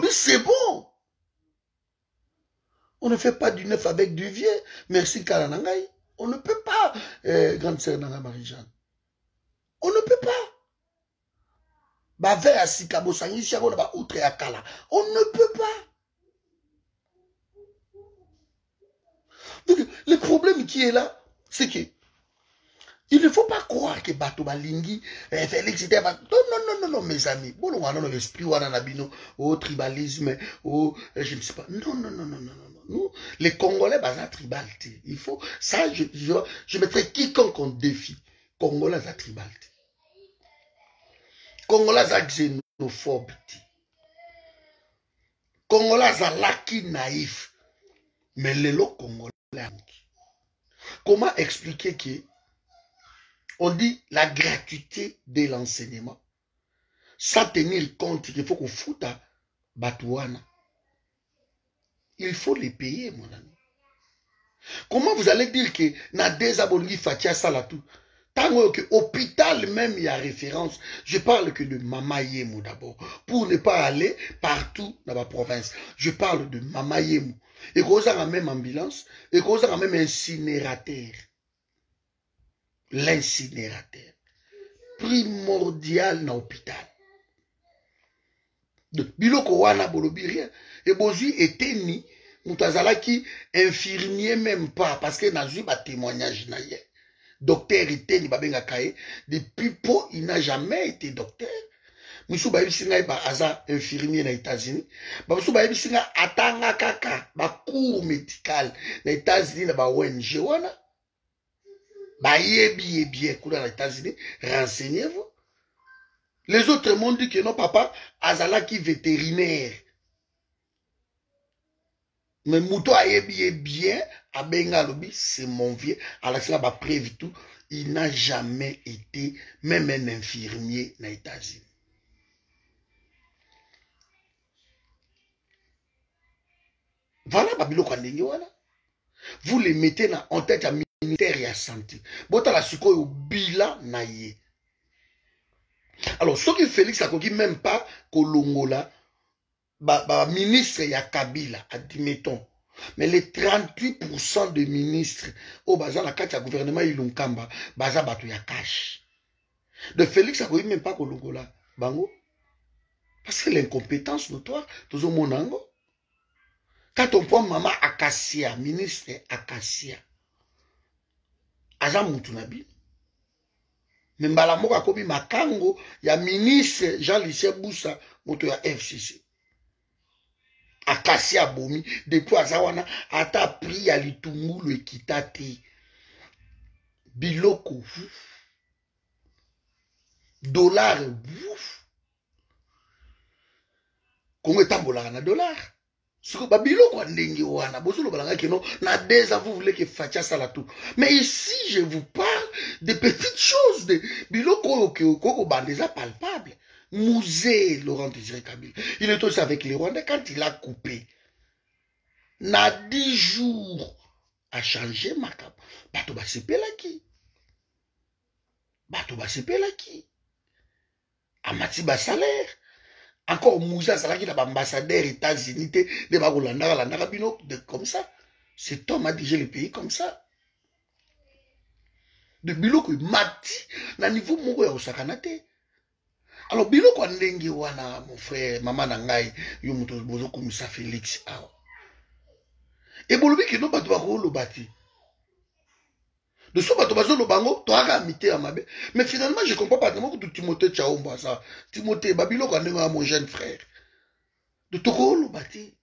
C'est bon. On ne fait pas du neuf avec du vieux. Merci, Kalanangaï. On ne peut pas, grande sœur Nanga Marie-Jeanne. On ne peut pas. On ne peut pas. Donc, le problème qui est là, c'est que il ne faut pas croire que Bato Balingi, Félix, c'était non, non, mes amis. Bon, on a l'esprit, on a l'abino, au tribalisme, au, je ne sais pas. Non. Nous, les Congolais, basent tribalité. Il faut, ça, je mettrai quiconque en défi. Congolais à tribalité. Congolais à xénophobe. Congolais à laki naïf. Mais les lots Congolais. Comment expliquer que on dit la gratuité de l'enseignement sans tenir compte qu'il faut qu'on foute à Batouana? Il faut les payer, mon ami. Comment vous allez dire que na des abonnés fatia ça là tout? Tant que hôpital même il y a référence. Je parle que de Mama Yemou d'abord. Pour ne pas aller partout dans la province. Je parle de Mama Yemou. Et qu'on a même ambulance. Et qu'on a même incinérateur. L'incinérateur. primordial na hôpital. Donc, biloko wana bolobi rien. Et bozui eteni, moutazalaki infirmier même pas, parce que nazui ba témoignage na ye. Docteur eteni babenga kaye, depuis po, il n'a jamais été docteur. Moussou ba yibisinga ba aza infirmier na États-Unis. Ba moussou ba yibisinga atanga kaka, ba cours médical na États-Unis na ba ONG wana. Ba yebi bien koula na États-Unis, renseignez-vous. Les autres m'ont dit que non, papa, azalaki vétérinaire. Mais Mouto a bien, à Bengalobi, c'est mon vieux. Alors, ça va prévu tout. Il n'a jamais été, même un infirmier aux États-Unis. Voilà, Babilo Kandenge, voilà. Vous les mettez en tête à ministère et à santé. Bota la suko au bilan naïe. Alors, ce qui Félix a dit même pas Kolongola, ministre ya Kabila, admettons. Mais les 38% de ministres au bazar la carte du gouvernement Ilunkamba, bazar batu ya cash. De Félix a dit même pas Kolongola, bango. Parce que l'incompétence notoire, toujours mon ango. Quand on prend maman Akasia, ministre Akasia, Azam Moutunabi. Mais mbala moka kobi makango ya ministre Jean-Lucien Boussa moto ya FCC. Akasia bomi depuis azawana ata pri ya litungulu ekitati. Biloko dollar bouf. Kongo etambolaka na dollar. Siko ba biloko ndenge wana bozolo balanga keno na déjà vous voulez que Fatia sala tout. Mais ici je vous parle de petites choses de biloko koko bandeza palpable. Musée Laurent Désiré Kabila. Il est aussi avec les Rwandais quand il a coupé. Na 10 jours a changé ma cap. Bato ba sepelaki. Bato ba sepelaki. Amati ba salaire. Encore Moussa Salaki, l'ambassadeur États-Unis, de Bagolanda, la Bino, comme ça. Cet homme a dirigé le pays comme ça. De Biloko, Mati, na niveau Mongo ya Osakanate. Alors, Biloko Ndenge wana, mon frère, maman Nangai, Yomuto Bozo Komisa Félix. Et Bolobi qui n'ont pas de rôle bâti. De ce bateau bazo le bango, tu as amité à ma belle. Mais finalement, je ne comprends pas comment que Timothée Tchaomba ça. Timothée, Babilo, quand on est mon jeune frère. De Toko le bâti.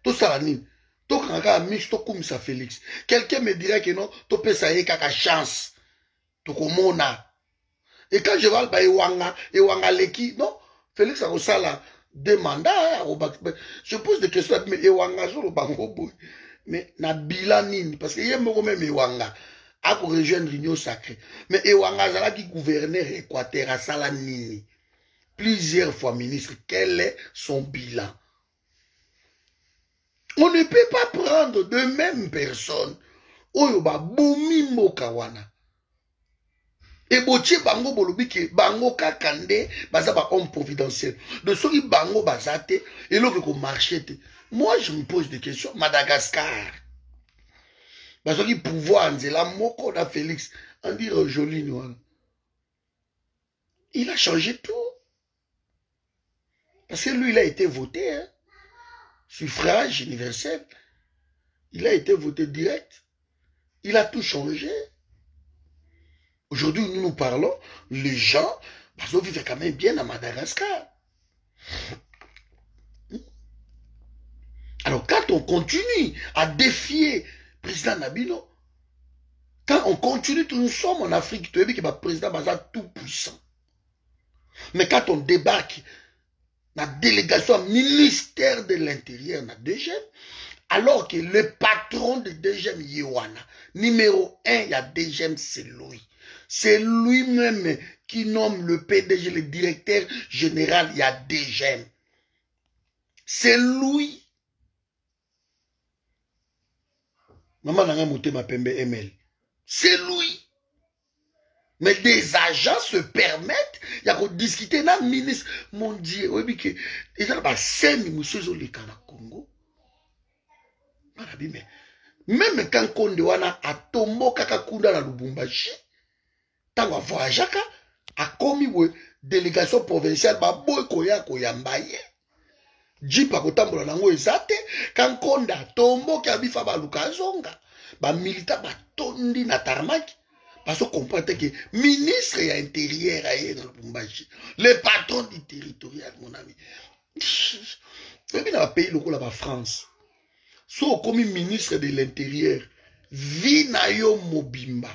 Tout ça, Nine. Tout quand on mis, tout comme ça, Félix. Quelqu'un me dirait que non, tu peux ça y est, chance. Tout comme on a. Et quand je vois le Ewanga Leki, non, Félix a ça là, deux mandats, je pose des questions, mais Ewanga, je le bango, mais na bilanine, parce que y a même Ewanga. A pour rejoindre l'Union sacrée. Mais Ewanga Zala qui gouverneur Équateur à Salanini. Plusieurs fois ministre. Quel est son bilan? On ne peut pas prendre de même personne. Oyoba Boumi Mokawana. Et Botier Bango Bolobike, Bango Kakande, Bazaba homme providentiel. De ceux qui Bango Bazate, et l'autre qui marchait. Moi, je me pose des questions. Madagascar. Parce qu'il pouvoir, c'est la moko de Félix, on dit joli noir. Il a changé tout. Parce que lui, il a été voté, hein, suffrage universel. Il a été voté direct. Il a tout changé. Aujourd'hui, nous parlons, les gens, parce qu'ils vivent quand même bien à Madagascar. Alors, quand on continue à défier président Nabino, quand on continue, nous sommes en Afrique, tu as vu que le président Baza tout puissant. Mais quand on débarque, la délégation ministère de l'Intérieur, na DGM, alors que le patron de DGM Yewana, numéro 1, il y a DGM, c'est lui. C'est lui-même qui nomme le PDG, le directeur général, il y a DGM. C'est lui. Maman n'a pas monté ma pembe ML. C'est lui. Mais des agents se permettent, il y a qu'on discuter dans le ministre. Mon Dieu, oui, que ils ont pas 5 monsieur Zolika na Congo. Mais même quand Konde wana a tombo kaka kunda na Lubumbashi, tant va voyager a commis une délégation provinciale, ba boy koya koyambaye. Jipa kotambola nango ezate, kankonda tombo ki abifa ba lukazonga. Ba milita ba tondi na tarmaki. Parce qu'on comprend que ministre et intérieur aye dans Lubumbashi, le patron du territorial, mon ami. Et puis dans le pays local la France, so comme ministre de l'intérieur, vinayo mobimba,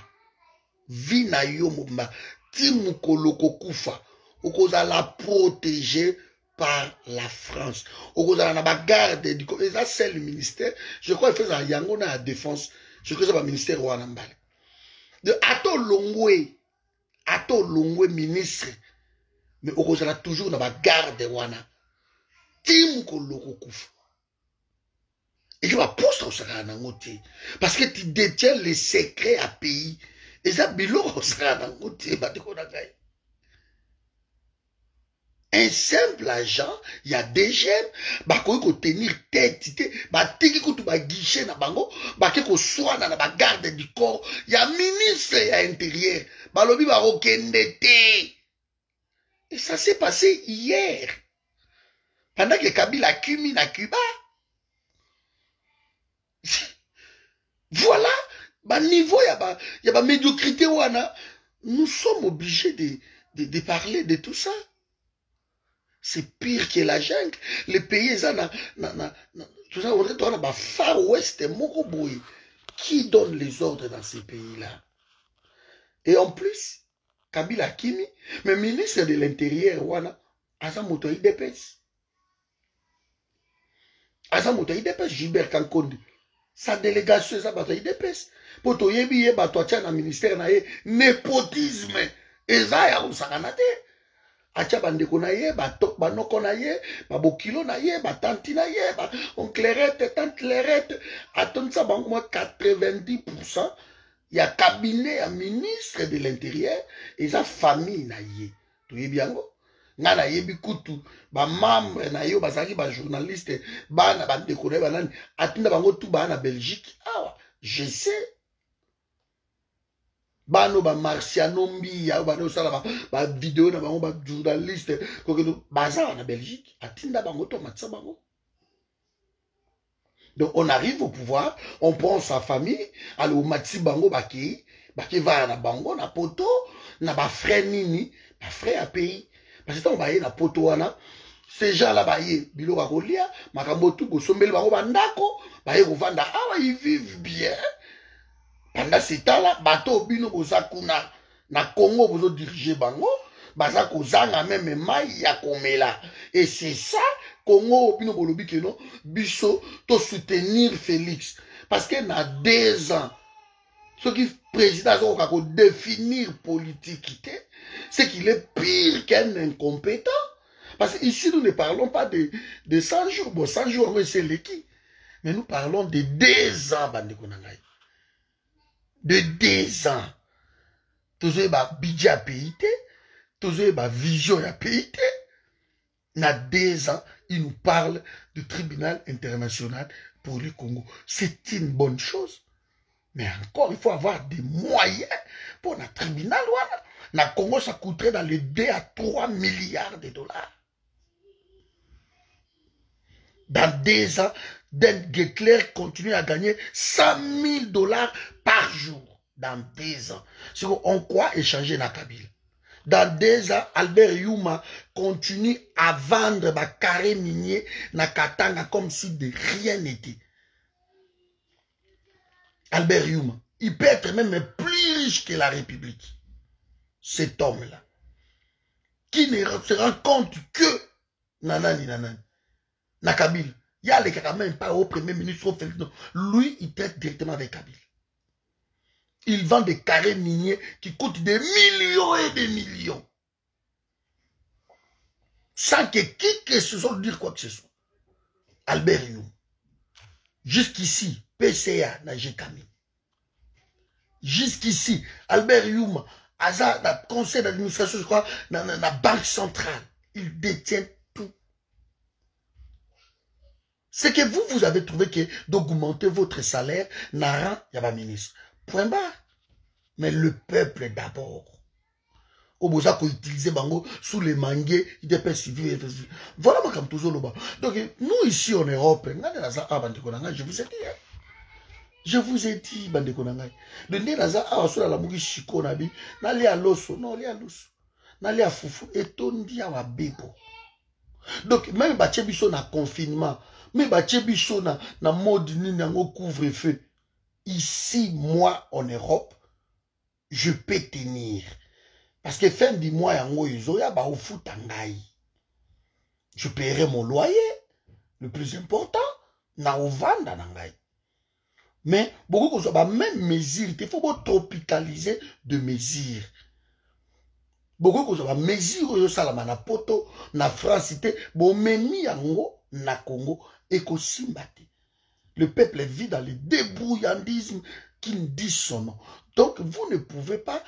timukoloko kufa, okoza la protéger par la France. Okoza na ba garde du et ça c'est le ministère. Je crois qu'il fait ça yango na défense. Je crois que c'est le ministère wana mbale. De Ato Longwe ministre, mais okoza toujours na ba garde wana. Timukoloko kufa. Et tu vas poster au Saranangote. Parce que tu détiens les secrets à pays. Et ça, bilo au Saranangote. Un simple agent, il y a des gemmes, bah, qu'on peut tenir tête, bah, tiki qu'on peut guicher na bango, bah, qu'on soit dans la garde du corps, il y a ministre, il y a intérieur, bah, l'obi va rekendete. Et ça s'est passé hier. Pendant que Kabila cumule na Cuba. Voilà, bah niveau, il y a ba médiocrité wana. Nous sommes obligés de parler de tout ça. C'est pire que la jungle. Les pays, tout ça, on a Far West et Moroboui. Qui donne les ordres dans ces pays-là? Et en plus, Kabila Kimi, mais ministre de l'Intérieur, wana, Azamoto IDPS. Azamoto IDPS, Gilbert Kankondi. Sa délégation, ça va IDPS. Pour toi, il y a un ministère, népotisme. Et ça, il y a un sakanate. Acha bandeko na ye, banoko na ye, bokilo na ye, tanti na ye, onclerette, tante lerette. Attends ça, moi 90%. Il y a cabinet, un ministre de l'Intérieur, et sa famille na ye. Tu es bien? Nana yebi kutu, membre na yo, bazaki, journaliste, na bandeko na banani, atinda bango tout na Belgique. Ah, je sais. Bano ba marciano mbiya bano sala ba vidéo na bango ba journaliste ko baza na Belgique atinda bango to matsa bango. Donc on arrive au pouvoir, on prend sa famille, alors matsi bango baki va na bango na poto na ba frère nini, ba frère à pays parce que on ba na poto wana ces gens là ba ye bilo ba kolia makambo tu ko sombeli bango bandako ba ye ko vanda awa ils vivent bien. Pendant ce temps-là, bateau bino bozakuna na Congo bozo diriger bango, baza kozanga même mai ya komela. Et c'est ça Congo bino bolobi que non, biso to soutenir Félix parce que na 2 ans ce qui président ko définir politique, c'est qu'il est pire qu'un incompétent. Parce que ici nous ne parlons pas de 100 jours, bon 100 jours c'est l'équipe. Mais nous parlons de 2 ans bandeko nangai. De 2 ans. Toujours ba budget à payer, toujours ba vision à payer. Na 2 ans, il nous parle du tribunal international pour le Congo. C'est une bonne chose. Mais encore, il faut avoir des moyens pour le tribunal. Voilà. Na Congo, ça coûterait dans les 2 à 3 milliards de dollars. Dans 2 ans, Dan Getler continue à gagner 100 000 dollars par jour. Dans 2 ans. C'est on quoi échanger na Kabila. Dans 2 ans, Albert Yuma continue à vendre des carrés miniers na Katanga comme si de rien n'était. Albert Yuma, il peut être même plus riche que la République. Cet homme-là. Qui ne se rend compte que nanani. Na Kabila. Il y a les gars même pas au premier ministre. Lui, il traite directement avec Kabila. Il vend des carrés miniers qui coûtent des millions et des millions. Sans que qui que ce soit dire quoi que ce soit. Albert Youm. Jusqu'ici, PCA n'a jamais. Jusqu'ici, Albert Youm, Aza, le conseil d'administration, je crois, dans la banque centrale, il détient tout. C'est que vous avez trouvé que d'augmenter votre salaire, Nara, il y a pas ministre. Point barre. Mais le peuple d'abord. Oboza ko utiliser bango sous les manguiers, il dépêche civil. Voilà ma comme toujours là-bas. Donc nous ici en Europe, je vous ai dit. Je vous ai dit, bande konangai. Le nez naza a sur la mugi shiko nabi, nali a loso, non li a loso, nali a fufu et tondi a bebo. Donc même ba biso na confinement, même ba biso na mode ni nango couvre-feu. Ici moi en Europe, je peux tenir. Parce que fin du mois, je paierai mon loyer. Le plus important, na ovanda nangai. Mais beaucoup de même mesure, il faut tropicaliser de mesures. Beaucoup de mesures, na poto, na France, bon meni yango na Congo et ko simbate. Le peuple vit dans le débrouillandisme qui ne dit son nom. Donc vous ne pouvez pas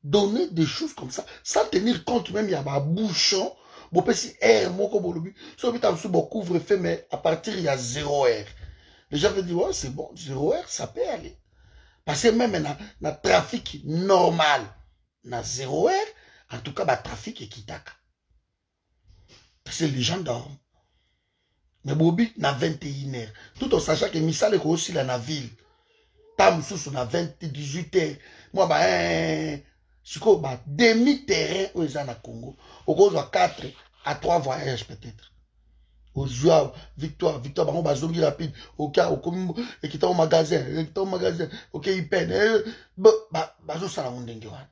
donner des choses comme ça, sans tenir compte même, il y a un bouchon, bon, si air, moko bolobi, so couvre-feu, mais à partir il y a 0 heure. Les gens vont dire, ouais, c'est bon, 0 heure, ça peut aller. Parce que même dans le trafic normal, dans 0 heure, en tout cas, le trafic est kitaka. Parce que les gens dorment. Mais Bobi, dans 21 heures, tout en sachant que Missal est aussi dans la ville. Tam sous na 18 heures. Moi, siko ba demi-terrain aux gens na Congo. Au cause 4 à 3 voyages peut-être. Au joie, victoire, bah on va zongi rapide. Au cas, au comme, et qui au magasin, ok, il peine. Zo sala mundenge wana.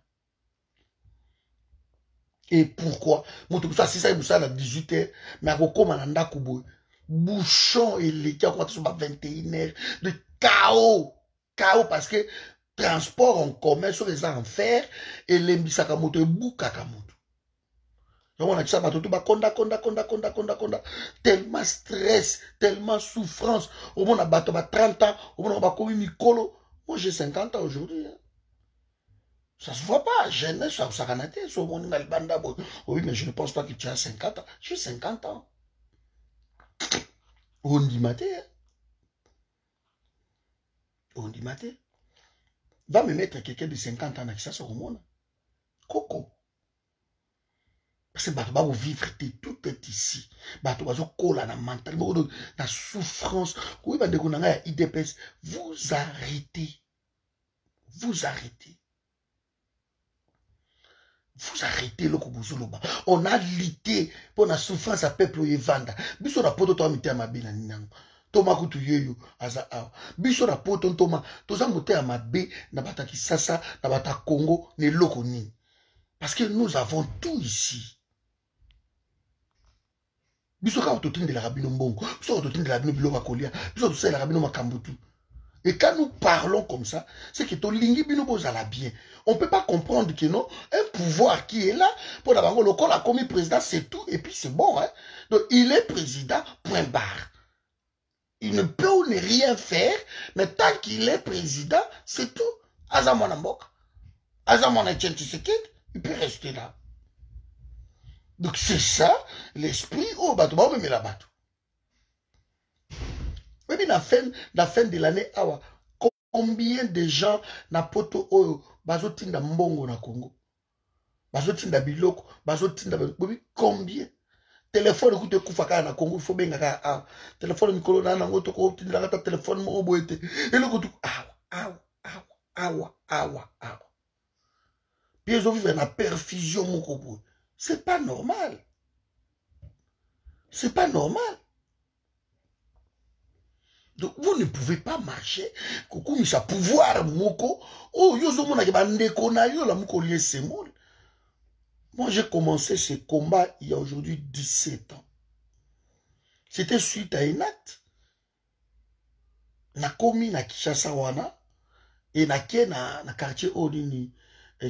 Et pourquoi? Mon ça, si ça, il à 18 heures, mais à quoi man anda kubo. Bouchon et les gars, on va 21 heures de chaos. Chaos parce que transport en commun sur les enfers et les misakamoto et boukakamoto. Donc on a dit ça, konda, tellement stress, tellement souffrance. Au moins on a 30 ans, au moins on a commis Mikolo. Moi j'ai 50 ans aujourd'hui. Hein. Ça se voit pas, jeunesse, ça canate, oui, mais je ne pense pas que tu as 50 ans. J'ai 50 ans. On dit maté. On dit maté. Va me mettre quelqu'un de 50 ans ça sur le monde. Coco. Parce que bah, vous vivre tout est ici. Bah, tu vas coller la mental, la souffrance. Oui, bah, IDPS, vous arrêtez. Vous arrêtez. Vous arrêtez le Kobuzoloba. On a lutté pour la souffrance à peuple Yevanda. Biso na poto to amite amabe na ninango. Toma kutu yeyo aza awa. Biso na poto toma toza mote amabe na bata Kisasa na bata Congo ne loko nini. Parce que nous avons tout ici. Biso ka autotine de la rabino mbongo. Biso autotine de la rabino biloko kolia. Biso autotine de la rabino makambutu. Et quand nous parlons comme ça, c'est que ton lingi bino bozala bien. On ne peut pas comprendre que non, un pouvoir qui est là, pour d'abord, le corps a commis président, c'est tout, et puis c'est bon. Hein? Donc, il est président, point barre. Il ne peut ou ne rien faire, mais tant qu'il est président, c'est tout. Azamona Mbok, Azamona Tchentiseket, il peut rester là. Donc, c'est ça, l'esprit, oh, bateau, bah, on met la bateau. Même la fin de l'année, combien de gens na poto oyo bazotinda mbongo na Congo, bazotinda biloko, bazotinda combien téléphone coûte kufaka na Congo, il faut bien ka téléphone mikolo na nango to ko tinda kata téléphone mo boete et le kutu awa puis ils ont vivre na perfusion moko boy. C'est pas normal. C'est pas normal. Donc, vous ne pouvez pas marcher. Coucou, mais ça pouvoir, moko. Oh, yozo mona ke bandeko na yo la moko lié semol. Moi, j'ai commencé ce combat il y a aujourd'hui 17 ans. C'était suite à un acte. Na komi na Kinshasa wana. Et na kie na quartier Odini.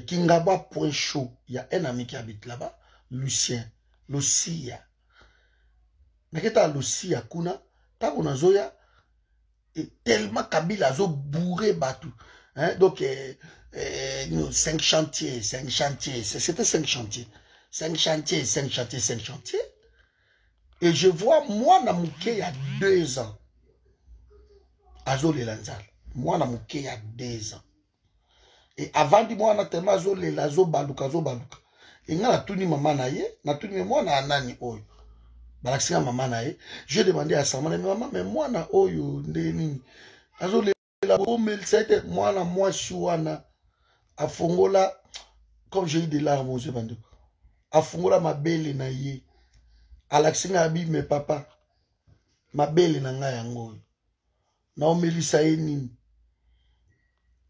Kingaba Point Chaud. Il y a un ami qui habite là-bas. Lucien. Lucia. Naketa Lucia kuna. Ta kuna zoya. Et tellement Kabila a bourré Batou. Hein? Donc, 5 chantiers. C'était 5 chantiers. 5 chantiers. Et je vois, moi, Namouké, il y a 2 ans. Azo Lelanzal. Moi, Namouké, il y a 2 ans. Et avant, dis-moi, on a tellement Azo Baluka. Et nga natuni maman na ye, natuni mwana anani oyo. Balakisi maman na ye. J'ai demandé à sa maman, maman, mais mwana oyo ndeni. Azo la bomel c'était mwana mwasi wana afongola comme j'ai eu des larmes aux yeux bande. Afongola mabele na ye. Alakisi nga abi me papa. Mabele na nga yango. Na omelisa ye nini.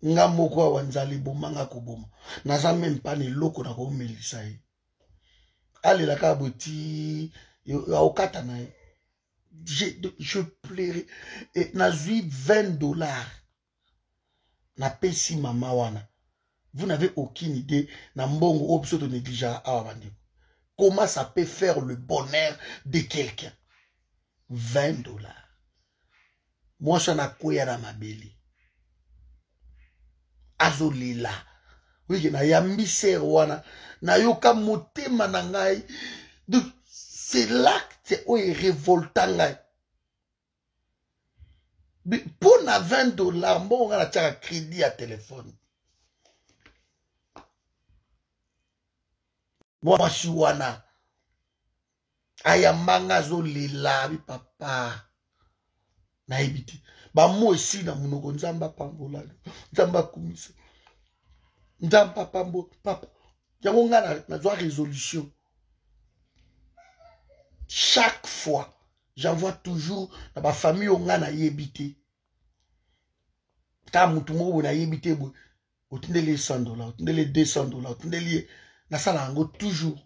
Nga moko awa nzali boma nga koboma. Naza même pas ne loko na ko omelisa ye. Ale la ka boti okata na ye. Je plairais. Et nazui $20. Na pesi mama wana. Vous n'avez aucune idée. Na mbongo opso de négligence awa bandi. Comment ça peut faire le bonheur de quelqu'un? $20. Moi, je suis na mabeli. Azolila. Oui, na yambi serwana. Na yoka motema na ngai. Donc, c'est l'acte où il révoltant ngai. Pour na $20, bon, on a un crédit à téléphone. Moi, je suis wana. Ayamanga zolila, papa. Na ebiti. Ba mo esi na munoko nzamba pambola. Nzamba kumisa. Nzamba pambo papa. Yango nga na zwa résolution. Chaque fois, j'envoie toujours dans ma famille on a na yebité. Ta mutu mo na yebité bo. Otindele $100, otindele $200, otindele na sala ngo toujours.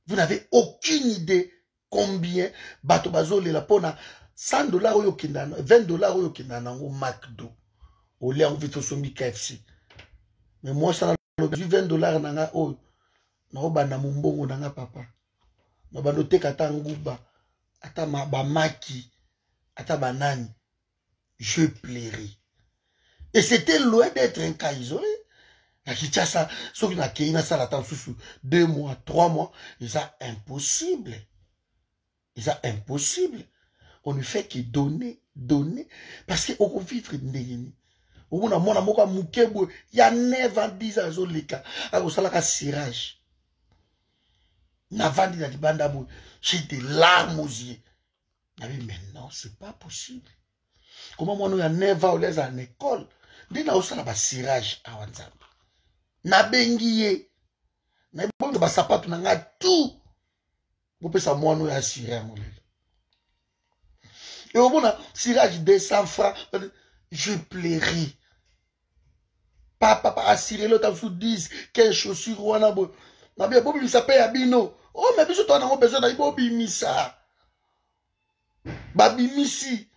Vous n'avez aucune idée combien bato bazole la pona $100 oyo kindana, $20 oyo kindana ngo McDo. Ole en vite sombi KFC. Mais moi ça na $20 nanga oyo. Na obana mumbongo nanga papa. Na banote kata nguba, ata maki, ata banani. Je plairais. Et c'était loin d'être un cas isolé. Na Kinshasa, ceux qui na Kenya ça l'attend sous 2 mois, 3 mois, c'est impossible. C'est impossible. On ne fait que donner, donner. Parce qu'on peut vivre ndengeni. On a mon amour à Moukebo, il y a 9 ans, 10 ans, zoleka. Alors, ça la cirage. Na vandi na libanda bo, j'ai des larmes aux yeux. Mais non, c'est pas possible. Comment moi, nous, il y a 9 ans, on les en école. Dès na osa la ba cirage à Wanzambi. Na bengiye. Na bon de ba sapato na nga tout. Vous pouvez savoir moi, nous, il y a cirage. Et au bout de cirage 200 francs, je plairais. Papa a ciré l'autre sous 10, 15 chaussures, ou na bo. Na bien, bobi ça paye à bino. Oh, mais biso toi n'a besoin d'aller bobi misa. Babi misi.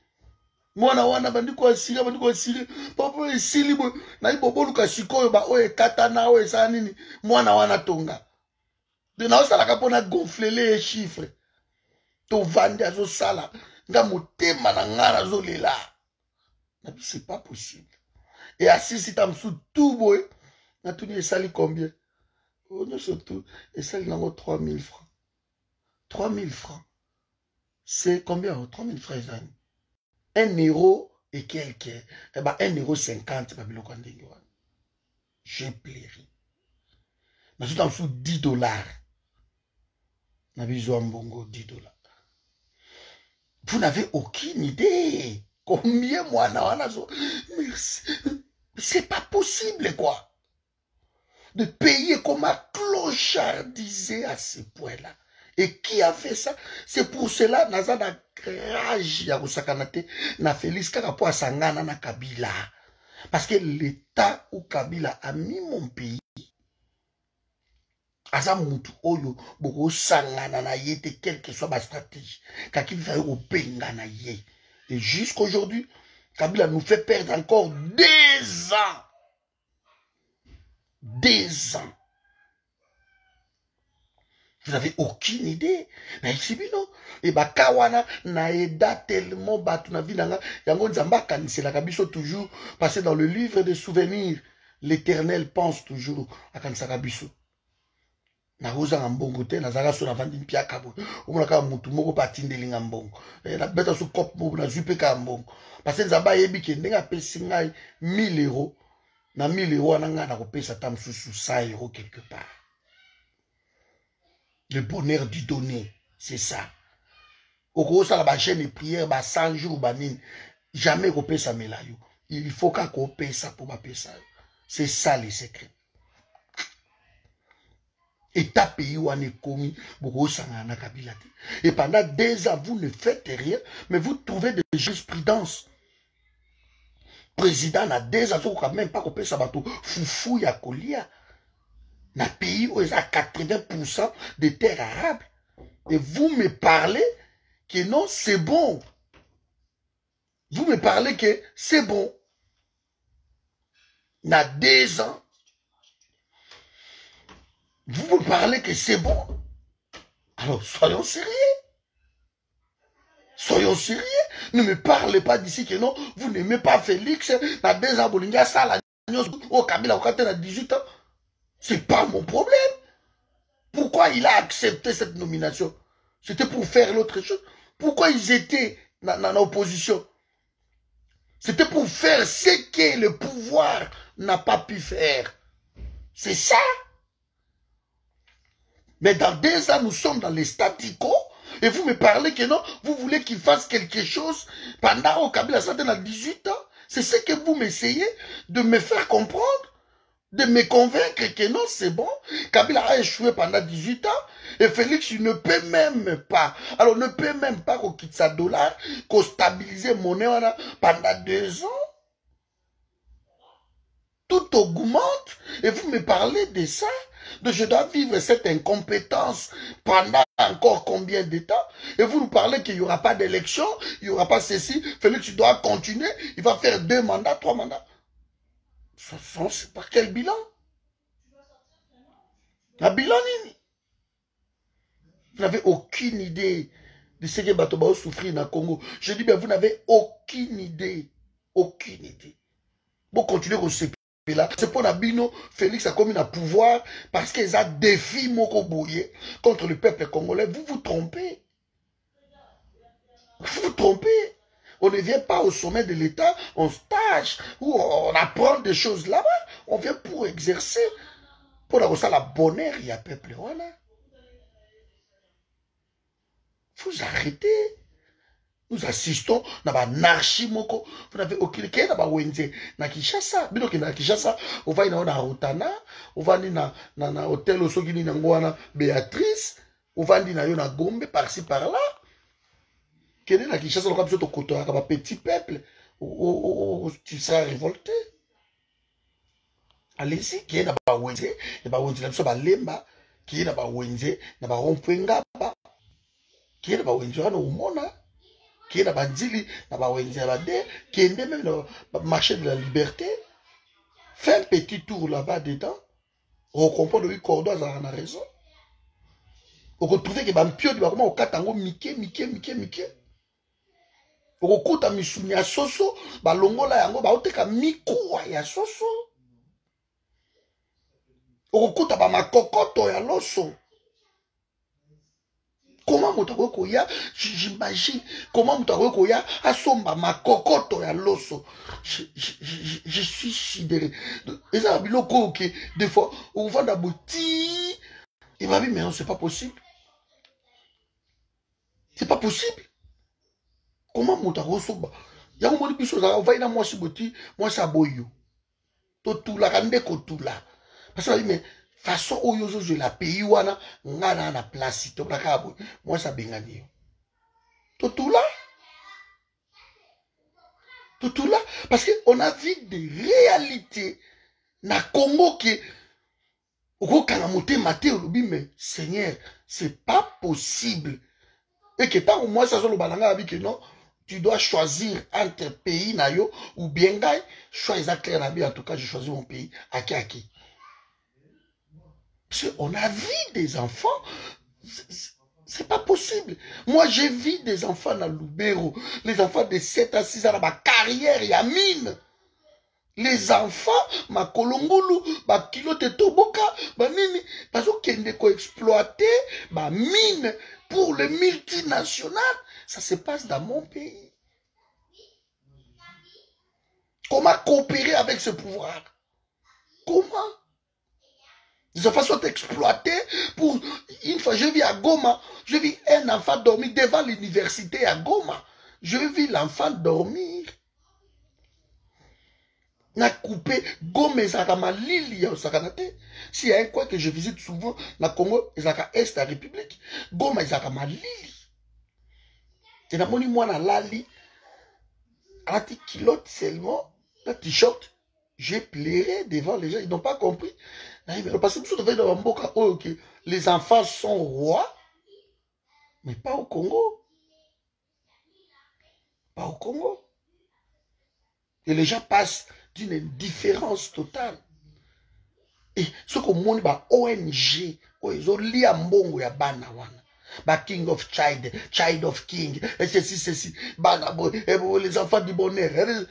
Mwana wana bandi ko ciré, papa esili bo. Na ibobo luka sikoyo ba o ekatana o esa nini. Mwana wana tonga. De na osala kapona gonfler les chiffres. To vandi azo sala. Nga motema na ngara zo lela. Na bi c'est pas possible. Et assis si tam sous tout boy. Na tuni esali combien? Oh, non, surtout, et ça, il en a 3000 francs. 3000 francs. C'est combien? 3000 francs, les amis. 1 euro et quelques. Eh ben, 1,50 €. J'ai plairi. Mais tout en dessous, $10. N'a besoin de bongo, $10. Vous n'avez aucune idée. Combien moi, merci. C'est pas possible, quoi. De payer comme un clochardisé à ce point-là. Et qui a fait ça? C'est pour cela, naza na rage ya kusakanate na Félix Kakapo à Sangana na Kabila. Parce que l'État ou Kabila a mis mon pays. Aza mutu oyo boko sangana na yete quelle que soit ma stratégie. Kaki va au penga na ye. Et jusqu'aujourd'hui, Kabila nous fait perdre encore 2 ans. 2 ans. Vous n'avez aucune idée. Mais ici, non. Et bah, kawana, na eda tellement batu na vinanga. Yango nzamba kanise la kabiso toujours. Parce que dans le livre des souvenirs, l'Éternel pense toujours à kanisa kabiso. Na rosa ngambongo te, na zara so na vandi mpia kabo. Omulaka mutu moko patinde linga mbongo. Na beta so kop moko na zupe ka mbongo. Parce que nzamba yebi ke ndenga pesi ngai 1000 €. Na 1000 € ananga na kopesa tam sous 100 € quelque part. Le bonheur du donner, c'est ça. Au gros, ça, la chaîne de prière, 100 jours, jamais qu'on ça melayo. Il faut qu'on paye ça pour payer ça. C'est ça les secrets. Et ta pays où on est commis, et pendant 2 ans, vous ne faites rien, mais vous trouvez des jurisprudences. Président n'a 2 ans, quand même pas qu'on paye ça, foufou ya kolia. Dans le pays où il y a 80% de terres arables. Et vous me parlez que non, c'est bon. Vous me parlez que c'est bon. Dans 2 ans, vous me parlez que c'est bon. Alors, soyons sérieux. Soyons sérieux. Ne me parlez pas d'ici que non, vous n'aimez pas Félix. Dans 2 ans, Bolinga, ça, la au Kabila, quand il a 18 ans. C'est pas mon problème. Pourquoi il a accepté cette nomination? C'était pour faire l'autre chose. Pourquoi ils étaient dans l'opposition? C'était pour faire ce que le pouvoir n'a pas pu faire. C'est ça. Mais dans 2 ans, nous sommes dans les statu quo. Et vous me parlez que non, vous voulez qu'il fasse quelque chose pendant au Kabila Santé à 18 ans. C'est ce que vous m'essayez de me faire comprendre, de me convaincre que non, c'est bon. Kabila a échoué pendant 18 ans. Et Félix, il ne peut même pas. Alors, ne peut même pas qu'on quitte sa dollar, qu'on stabilise monnaie pendant 2 ans. Tout augmente. Et vous me parlez de ça. Donc, je dois vivre cette incompétence pendant encore combien de temps? Et vous nous parlez qu'il n'y aura pas d'élection, il n'y aura pas ceci. Félix, tu dois continuer. Il va faire 2 mandats, 3 mandats. C'est par quel bilan? Un bilan, nini? Vous n'avez aucune idée de ce que Batoba souffrir dans le Congo. Je dis bien, vous n'avez aucune idée. Aucune idée. Vous continuez à se là. C'est pour Nabino, Félix a commis un pouvoir parce qu'ils ont défi Moko Boye contre le peuple congolais. Vous vous trompez. Vous vous trompez. On ne vient pas au sommet de l'État en stage où on apprend des choses là-bas. On vient pour exercer. Pour avoir ça, la bonheur, il y a peuple. Voilà. Vous arrêtez. Nous assistons à l'anarchie. Vous n'avez aucune idée. Na Kinshasa. Bino ki na Kinshasa. On va na Rotana. On va na hôtel au Sogini Nangwana Béatrice. On va na Gombe par-ci par-là. Qui est na Kinshasa. On va plutôt côté un petit peuple. Tu seras révolté. Allez-y. Qui est na Wenze. Na Wenze na Soba Lemba. Qui est na Wenze. Na Rompwenga. Qui est na Wenze na Umona. Qui est na Bandili, na Bawenzi Abade, qui est même dans le marché de la liberté. Fais un petit tour là-bas dedans. On comprend que Cordois a raison. On retrouve que Bampio de Bakoma au Katango Mike. On retrouve à Missouni à Soso, Balongola Yango, Baoteka Mikou ya Soso. On retrouve à Bamakokoto ya Loso. Comment Moutakoya, j'imagine, comment Moutakoya a somba ma cocotte à l'osso. Je suis sidéré. Et ça, des fois, on va d'abouti. Il m'a dit, mais non, c'est pas possible. C'est pas possible. Comment Moutakoya somba? Il y a un moment où on va y aller, moi, si bouti, moi, ça boyo. Tout la rande kotula. Parce que, mais, façon où je la pays wana ngana na place to la kabo moi ça bengani tout là parce que on a vu des réalités na Congo qui au kana monter maté au mais Seigneur c'est pas possible et que tant moi ça le balanga avec que non tu dois choisir entre pays na yo ou bien gay choisir clair na bien en tout cas je choisis mon pays aki. Parce qu'on a vu des enfants, c'est pas possible. Moi, j'ai vu des enfants dans Lubero, les enfants de 7 à 6 ans, ma carrière, il y a mine. Les enfants, ma kolongulu, ma kilote toboka, ma nini, parce qu'on a exploité, ma mine pour les multinationales. Ça se passe dans mon pays. Comment coopérer avec ce pouvoir? Comment? Les enfants sont exploités pour... Une fois, je vis à Goma, je vis un enfant dormir devant l'université à Goma. Je vis l'enfant dormir. Na coupé Goma et Zakama Lili au Sakanate. S'il y a un coin que je visite souvent, na Congo, et Zaka Est la République, Goma et Zakama Lili. Et na moni moi na lali, à la petite culotte seulement, la t-shirt, j'ai pleuré devant les gens, ils n'ont pas compris. Parce que les enfants sont rois, mais pas au Congo. Pas au Congo. Et les gens passent d'une indifférence totale. Et ce que mon ONG, ils ont lié à Mbongo ya bana wana. Ba King of Child, Child of King, et ceci, bana les enfants du bonheur,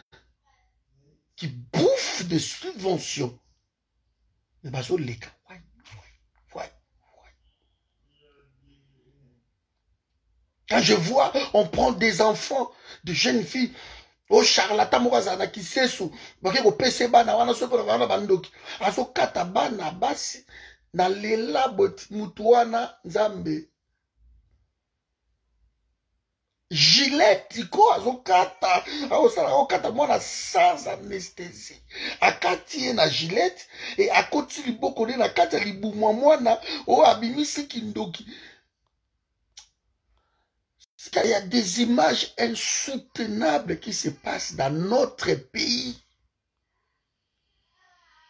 qui bouffent des subventions. Mais bah, so les cas. Quand je vois, on prend des enfants, de jeunes filles, au charlatan morazana qui sait sous, parce que PC bana wana so ko wana bandoki, aso kata bana basi na lela bot mutuana nzambe. Gillette iko aso kata, aso kata mwana sans anesthésie. Akati na Gillette et akoti liboko na kata libu mwana o abimisi kindoki. Il y a des images insoutenables qui se passent dans notre pays.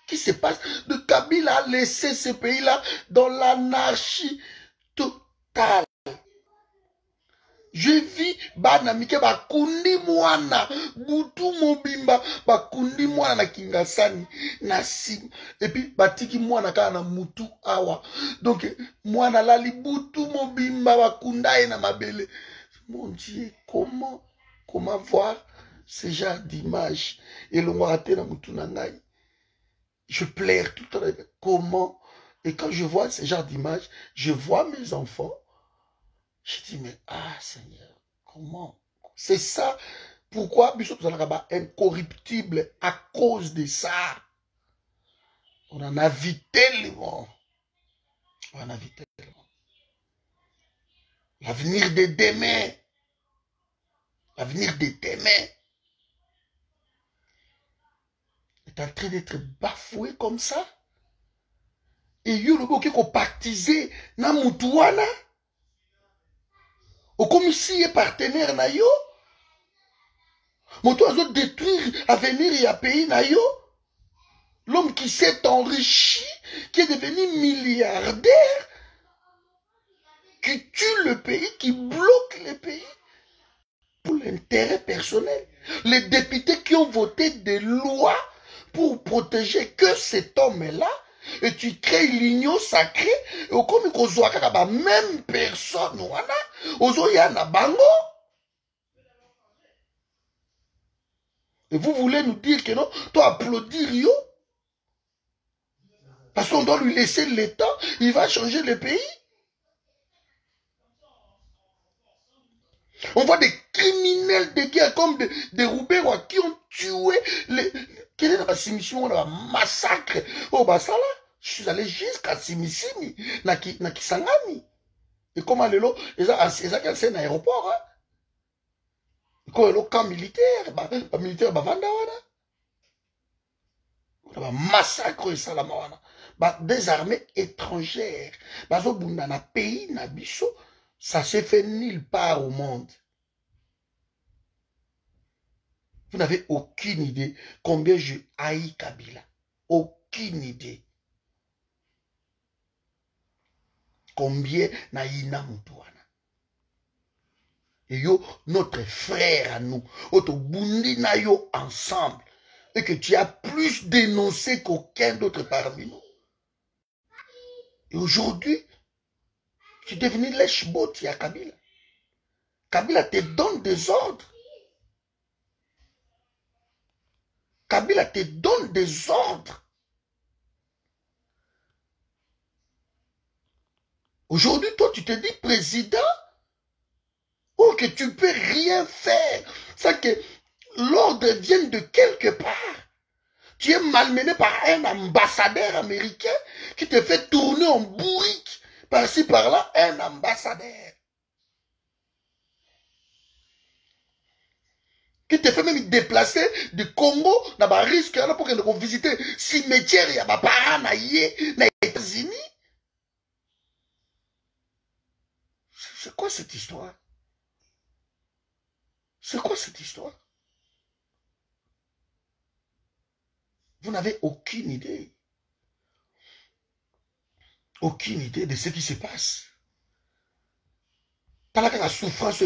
Qui se passe. Le Kabila a laissé ce pays-là dans l'anarchie totale. Je vis banamike bakundi mwana butu mobimba bakundi mwana na Kingasani na sim et puis batiki mwana kaka na mutu awa donc mwana lali butu mobimba bakunda na mabele. Mon Dieu, comment voir ce genre d'image et le raté na mutu na ngai. Je pleure tout le temps. Comment? Et quand je vois ce genre d'image, je vois mes enfants. Je dis, mais Seigneur, comment? C'est ça. Pourquoi Bishop Zalakaba incorruptible à cause de ça? On en a vu tellement. On en a vu tellement. L'avenir de demain. L'avenir de demain est en train d'être bafoué comme ça. Et yo le qui est pactisé na mutuana. Au comme si est partenaire na yo. Moto azo détruire avenir et à pays na yo. L'homme qui s'est enrichi, qui est devenu milliardaire, qui tue le pays, qui bloque le pays pour l'intérêt personnel. Les députés qui ont voté des lois pour protéger que cet homme-là, et tu crées l'union sacrée, et comme il même personne, et vous voulez nous dire que non, toi applaudir yo, parce qu'on doit lui laisser le temps, il va changer le pays. On voit des criminels de guerre comme des Roubaix qui ont tué les... Quelle est la Simisimi, la massacre? Oh, bah ça là, je suis allé jusqu'à Simisimi, na Kisangani. Et comment le lot, c'est un aéroport, hein? Quand le camp militaire, militaire, Vandawana. Massacre et salamawana. Des armées étrangères. Bazo bundana pays na biso. Ça se fait nulle part au monde. Vous n'avez aucune idée combien je haïs Kabila. Aucune idée. Combien naïna mutuana. Et yo, notre frère à nous, auto bundi na yo ensemble. Et que tu as plus dénoncé qu'aucun d'autre parmi nous. Et aujourd'hui, tu es devenu lèche-bot à Kabila. Kabila te donne des ordres. Kabila te donne des ordres. Aujourd'hui, toi, tu te dis président ou que tu ne peux rien faire. C'est que l'ordre vient de quelque part. Tu es malmené par un ambassadeur américain qui te fait tourner en bourrique. Par-ci, par-là, un ambassadeur. Qui te fait même déplacer du Congo dans le risque pour que visiter cimetière, il y a des parents dans les États-Unis. C'est quoi cette histoire? C'est quoi cette histoire? Vous n'avez aucune idée. Aucune idée de ce qui se passe. Par la souffrance,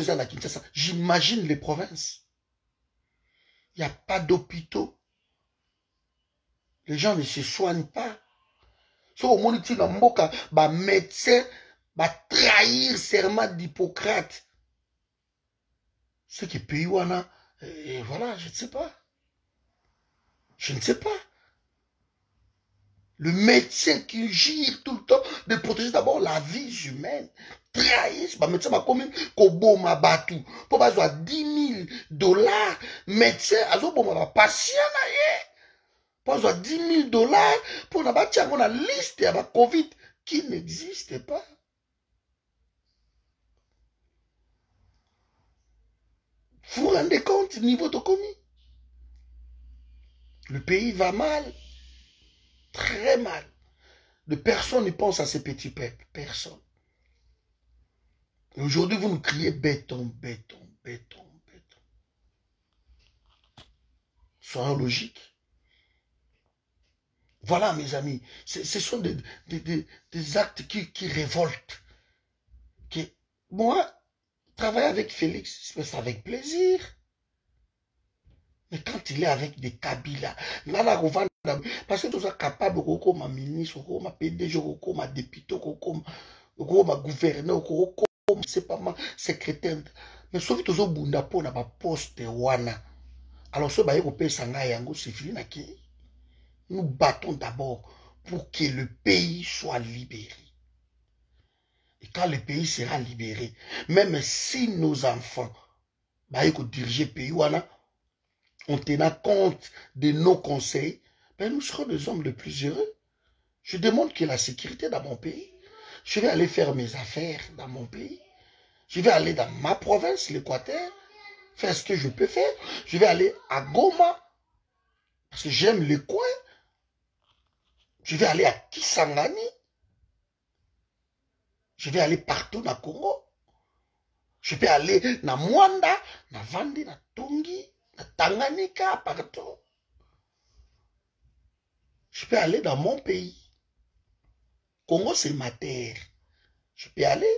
j'imagine les provinces. Il n'y a pas d'hôpitaux. Les gens ne se soignent pas. Si au monde il y a un médecin va trahir serment d'Hippocrate. Ce qui est pays et voilà, je ne sais pas. Je ne sais pas. Le médecin qui gire tout le temps de protéger d'abord la vie humaine. Trahir, le médecin m'a commis Kobo Mabatu. Pour avoir 10 000 $. Médecin, azo bon ma patient pour avoir 10 000 $. Pour avoir la liste de Covid qui n'existe pas. Vous vous rendez compte du niveau de commis? Le pays va mal. Très mal. De personne ne pense à ces petits peuples. Personne. Aujourd'hui, vous nous criez béton, béton, béton, béton. Soyons logiques. Voilà, mes amis. Ce sont des actes qui révoltent. Moi, travailler avec Félix, c'est avec plaisir. Mais quand il est avec des Kabila, parce que tout ça capable, ma ministre, ma PDG, ma député, ma gouverneur, c'est pas ma secrétaire. Mais sauf que tout bunda pour na poste wana. Alors ce baye kopé sanga yango c'est fini na ki. Nous battons d'abord pour que le pays soit libéré. Et quand le pays sera libéré, même si nos enfants baye ko diriger pays wana, en tenant compte de nos conseils, ben nous serons les hommes les plus heureux. Je demande que la sécurité dans mon pays. Je vais aller faire mes affaires dans mon pays. Je vais aller dans ma province, l'Équateur, faire ce que je peux faire. Je vais aller à Goma, parce que j'aime le coin. Je vais aller à Kisangani. Je vais aller partout dans le Congo. Je vais aller dans Mwanda, dans Vandi, dans Tongi, dans Tanganyika, partout. Je peux aller dans mon pays. Congo, c'est ma terre. Je peux aller.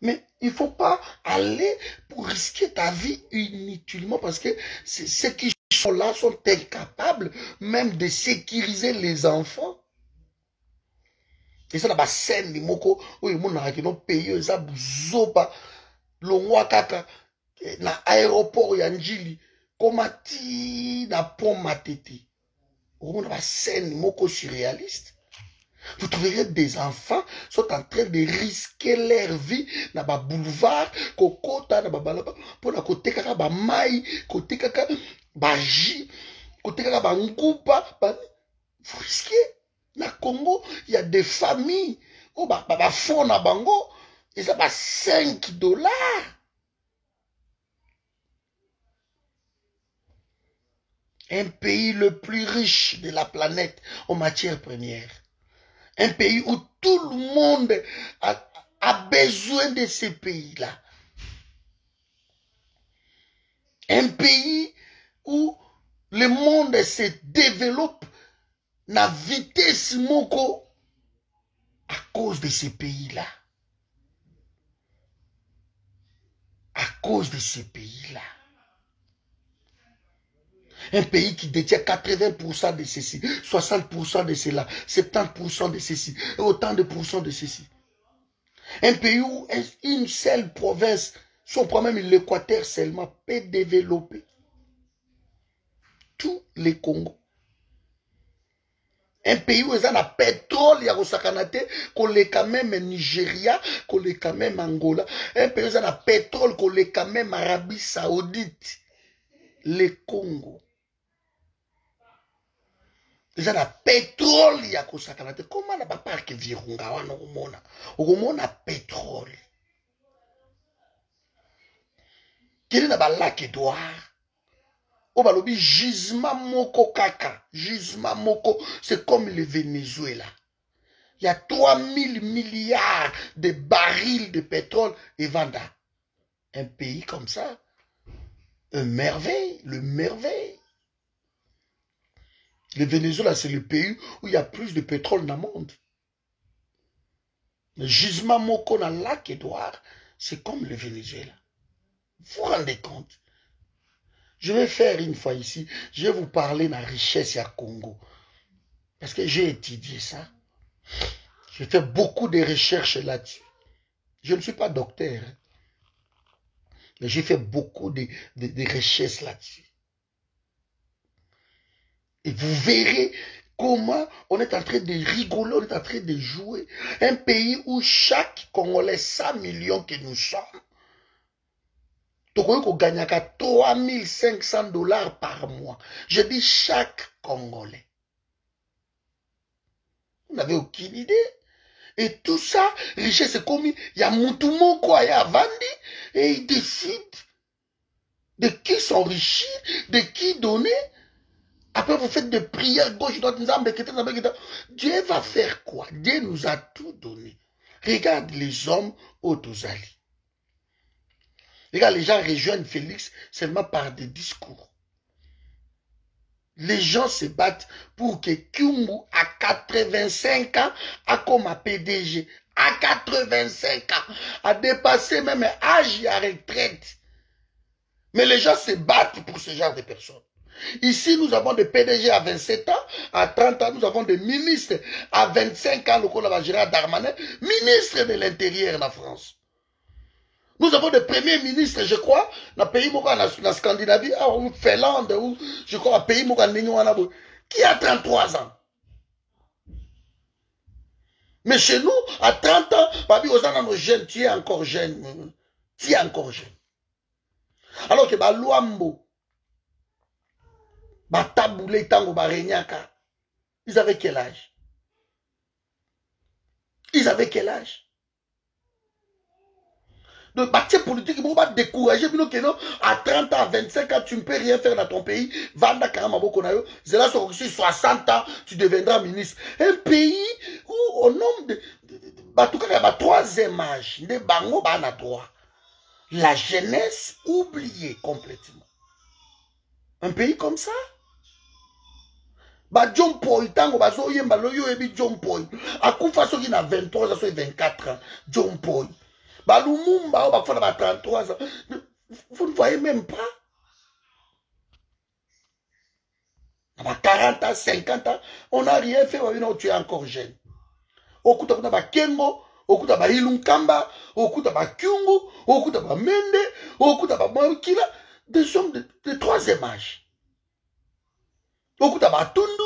Mais il ne faut pas aller pour risquer ta vie inutilement parce que ceux qui sont là sont incapables même de sécuriser les enfants. Et ça, la scène de Moko, où ils ont payé, ils ont zoba, l'ongwa kaka, na aéroport yanjili, komati na pont matete. Où la scène de Moko surréaliste. Vous trouverez des enfants sont en train de risquer leur vie dans le boulevard, kokota, dans balaba, pour la côté kaka ba mai, côté kaka ba ji, côté kaka ba ngupa, vous risquez. Na Congo, il y a des familles où ba fond na bango, et ça va $5. Un pays le plus riche de la planète en matières premières. Un pays où tout le monde a besoin de ces pays-là. Un pays où le monde se développe na vitesse moko à cause de ces pays-là. À cause de ces pays-là. Un pays qui détient 80% de ceci, 60% de cela, 70% de ceci, et autant de pourcents de ceci. Un pays où une seule province, son problème l'Équateur seulement, peut développer tous les Congos. Un pays où il y a le pétrole, il y a le même Nigeria, même Angola. Un pays où il y a le pétrole, il y a même Arabie Saoudite. Le Congo. Déjà na pétrole ya kosakana te. Comment na ba parc Virunga wana okomona? Okomona pétrole. Kili na ba lac Edouard. O balobi gisement moko kaka. Gisement moko, c'est comme le Venezuela. Il y a 3000 milliards de barils de pétrole et Vanda. Un pays comme ça, un merveille, le merveille. Le Venezuela, c'est le pays où il y a plus de pétrole dans le monde. Le gisement moko dans le lac Edouard, c'est comme le Venezuela. Vous vous rendez compte? Je vais faire une fois ici, je vais vous parler de la richesse à Congo. Parce que j'ai étudié ça. J'ai fait beaucoup de recherches là-dessus. Je ne suis pas docteur. Mais j'ai fait beaucoup de recherches là-dessus. Et vous verrez comment on est en train de rigoler, on est en train de jouer. Un pays où chaque Congolais, 100 millions que nous sommes, on gagne 3500 $ par mois. Je dis chaque Congolais. Vous n'avez aucune idée. Et tout ça, richesse, c'est comme il y a Moutoumon quoi, il y a Vandi, et il décide de qui s'enrichir, de qui donner. Après, vous faites des prières gauche, droite, Dieu va faire quoi? Dieu nous a tout donné. Regarde les hommes autosali. Regarde, les gens rejoignent Félix seulement par des discours. Les gens se battent pour que Kyungu, à 85 ans, a comme un PDG, à 85 ans, a dépassé même l'âge à retraite. Mais les gens se battent pour ce genre de personnes. Ici, nous avons des PDG à 27 ans, à 30 ans, nous avons des ministres à 25 ans, le Gérard Darmanin, ministre de l'Intérieur en France. Nous avons des premiers ministres, je crois, dans le pays en Scandinavie, ou Finlande, ou je crois, un pays qui a 33 ans. Mais chez nous, à 30 ans, Babi Ozana, nos jeunes, tu es encore jeune. Tu es encore jeune. Alors que Luambo, Taboulé, Tango, Renyaka, ils avaient quel âge? Ils avaient quel âge? Donc, parti politique, ils vont décourager, à 30 ans, à 25 ans, tu ne peux rien faire dans ton pays. Vanda Karamabo Konayo, c'est là, sur 60 ans, tu deviendras ministre. Un pays où, au nom de tout cas, il y a troisième âge, de Bango, Bana droit. La jeunesse oubliée complètement. Un pays comme ça? John Paul, tango bazo yemba loyo ebi John Paul. Akufa soki na 23 ans, 24 ans, John Paul. Lumumba, on va 33 ans. Vous ne voyez même pas. À 40 ans, 50 ans, on n'a rien fait, tu es encore jeune. Okuta ba Kengo, okuta ba Ilunkamba, okuta ba Kyungu, okuta ba Mende, okuta ba Moukila, des hommes de troisième âge. Okuta ba Tundu,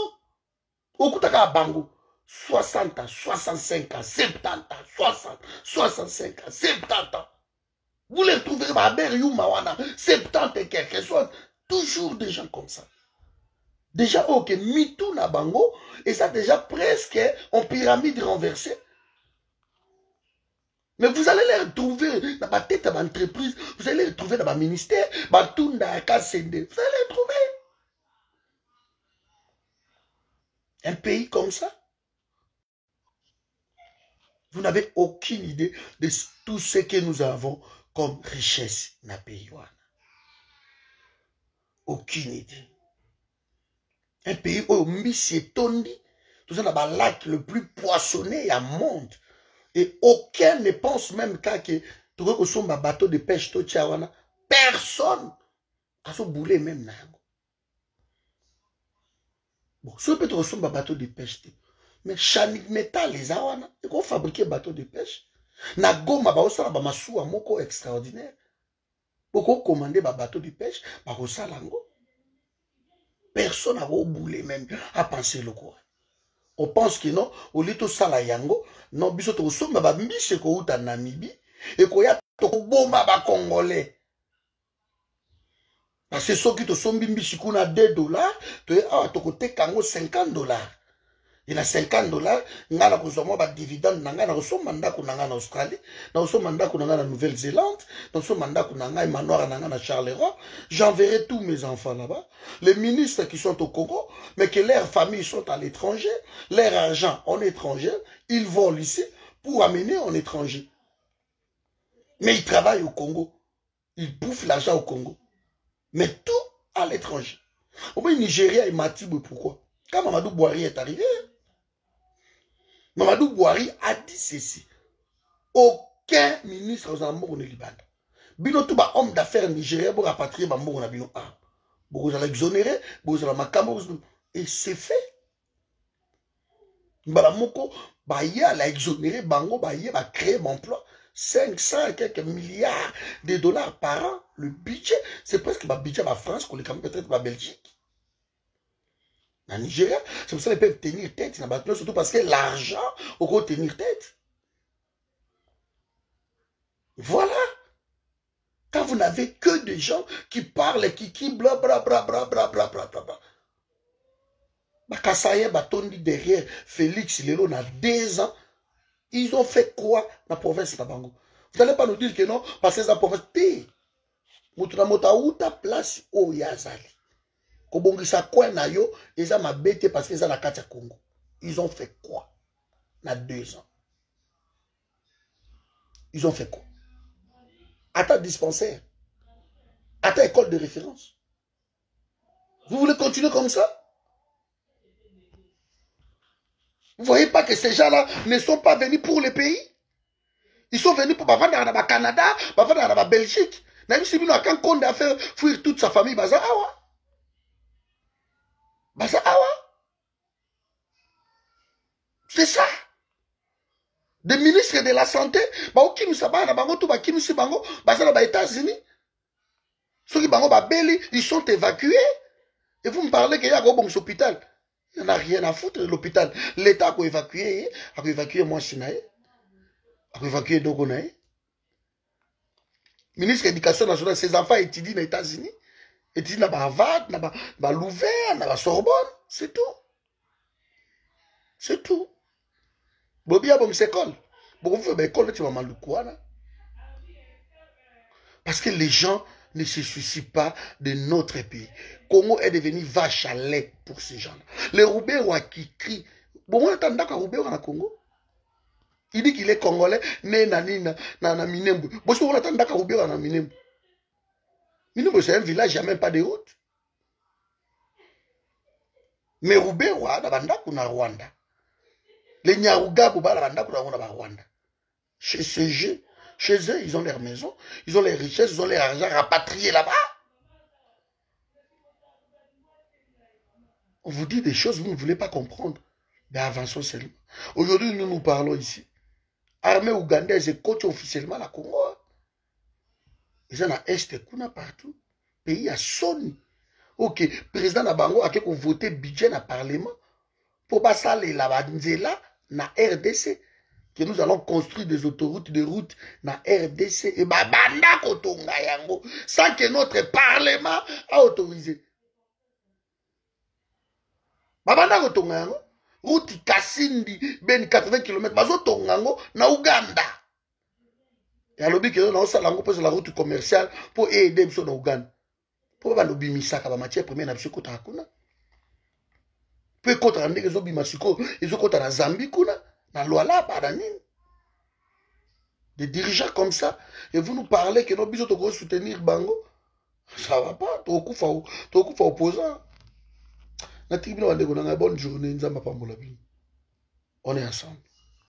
okuta ba Bango. 60 ans, 65 ans, 70 ans, 60, 65 ans, 70 ans. Vous les trouverez à Berrioumawana, 70 et quelque chose. Toujours des gens comme ça. Déjà, ok, Mitou na Bango, et ça déjà presque en pyramide renversée. Mais vous allez les retrouver dans ma tête, dans l'entreprise, vous allez les retrouver dans ma ministère, dans Tunda, Kassende, vous allez les trouver. Un pays comme ça. Vous n'avez aucune idée de tout ce que nous avons comme richesse dans le pays. Aucune idée. Un pays où Miss et Tondi, tout ça dans le lac le plus poissonné au monde. Et aucun ne pense même qu'à que tu vois que son bateau de pêche, personne a son boulet même. Bon, si on peut trouver son bateau de pêche, mais Chanik Metal, les awana, ils vont fabriquer bateau de pêche. Na Goma, ba osala ba masuwa moko extraordinaire. Boko commander ba bateau de pêche, ba osala ngo. Personne n'a au boulet même à penser le quoi. On pense que non, au lieu de sala yango, non, biso to somba ba mbise ko uta Namibie et ko ya to bomba ba Congolais. Parce que ceux qui te sont bimbi kuna $2, tu es à côté kango $50. Il a $50, ngana kozoma ba dividende nanga reço mandat kunanga en Australie, na reço mandat kunanga en Nouvelle-Zélande, na reço mandat kunanga manoir nanga na Charleroi. J'enverrai tous mes enfants là-bas. Les ministres qui sont au Congo, mais que leurs familles sont à l'étranger, leur argent en étranger, ils volent ici pour amener en étranger. Mais ils travaillent au Congo. Ils bouffent l'argent au Congo. Mais tout à l'étranger. Au moins, Nigeria et Matibou, pourquoi? Quand Mamadou Bouhari est arrivé, Mamadou Bouhari a dit ceci. Aucun ministre aux amours ne Liban. Bino tout ba homme d'affaires nigérien pour rapatrier Bambo na bino a. Vous allez exonérer, vous allez makambo. Et c'est fait. Balamoko, ba ya la exonéré, Bango, ba ya ba créer l'emploi. 500 et quelques milliards de dollars par an. Le budget, c'est presque le budget de la France, qu'on est quand même peut-être la Belgique. En Nigeria, c'est pour ça qu'ils peuvent tenir tête, surtout parce que l'argent, on peut tenir tête. Voilà. Quand vous n'avez que des gens qui parlent et qui bla bla bla bla bla bla bla bla bla. Bakasaye Batondi derrière Félix Lelo a 2 ans. Ils ont fait quoi dans la province de Bango? Vous n'allez pas nous dire que non, parce que c'est la province. P. Moutouna outa place au Yazali. Kobongisa quoi na yo, ils ont m'abêté parce qu'ils ont la carte à Congo. Ils ont fait quoi? Dans 2 ans. Ils ont fait quoi? À ta dispensaire. À ta école de référence. Vous voulez continuer comme ça? Vous ne voyez pas que ces gens-là ne sont pas venus pour le pays? Ils sont venus pour vendre dans le Canada, vendre dans la Belgique. Même si nous avons compte à faire fuir toute sa famille, Baza Awa. Baza Awa. C'est ça. Des ministres de la santé, aux États-Unis. Ceux qui ils sont évacués. Et vous me parlez qu'il y a un bon hôpital. Il n'y en a rien à foutre de l'hôpital. L'État a évacué moi Sinaï. A évacué Dogonaï. Ministre de l'Éducation nationale, ses enfants étudient aux États-Unis. Étudient dans Harvard, dans Louvain, dans la Sorbonne. C'est tout. C'est tout. Bobia bon s'école. Beaucoup de école tu vas mal quoi là. Parce que les gens ne se soucient pas de notre pays. Congo est devenu vache à lait pour ces gens-là. Les Roubaix qui crient. Bon, on attend d'accord Roubaix en Congo. Il dit qu'il est congolais, né na Minembo. Bon, on attend d'accord Roubaix en Minembo. Minembo c'est un village, il n'y a même pas de route. Mais Roubaix, na Rwanda. Les Nyaruga, Rwanda. Chez eux, ils ont leur maison, ils ont les richesses, ils ont leur argent rapatrié là-bas. On vous dit des choses, vous ne voulez pas comprendre. Mais avançons seulement. Aujourd'hui, nous parlons ici. Armée ougandaise est coach officiellement la Congo. Ils ont à Est, kuna partout. Pays à Sony. Ok, président Nabango a voté budget dans le Parlement pour passer la Banzela na RDC. Que nous allons construire des autoroutes, des routes dans RDC. Et babanda kotonga yango. Sans que notre Parlement a autorisé. Babanda kotonga yango. Route Kasindi, ben 80 km. Bazo tonga yango na Uganda. Et alors, que nous avons la route commerciale pour aider les gens dans Uganda. Pour que nous ayons la matière première dans le côté de pour que nous ayons la Zambie, dans Luala, des dirigeants comme ça, et vous nous parlez que nous devons soutenir Bango. Ça ne va pas. Tu es opposant. Bonne journée. On est ensemble.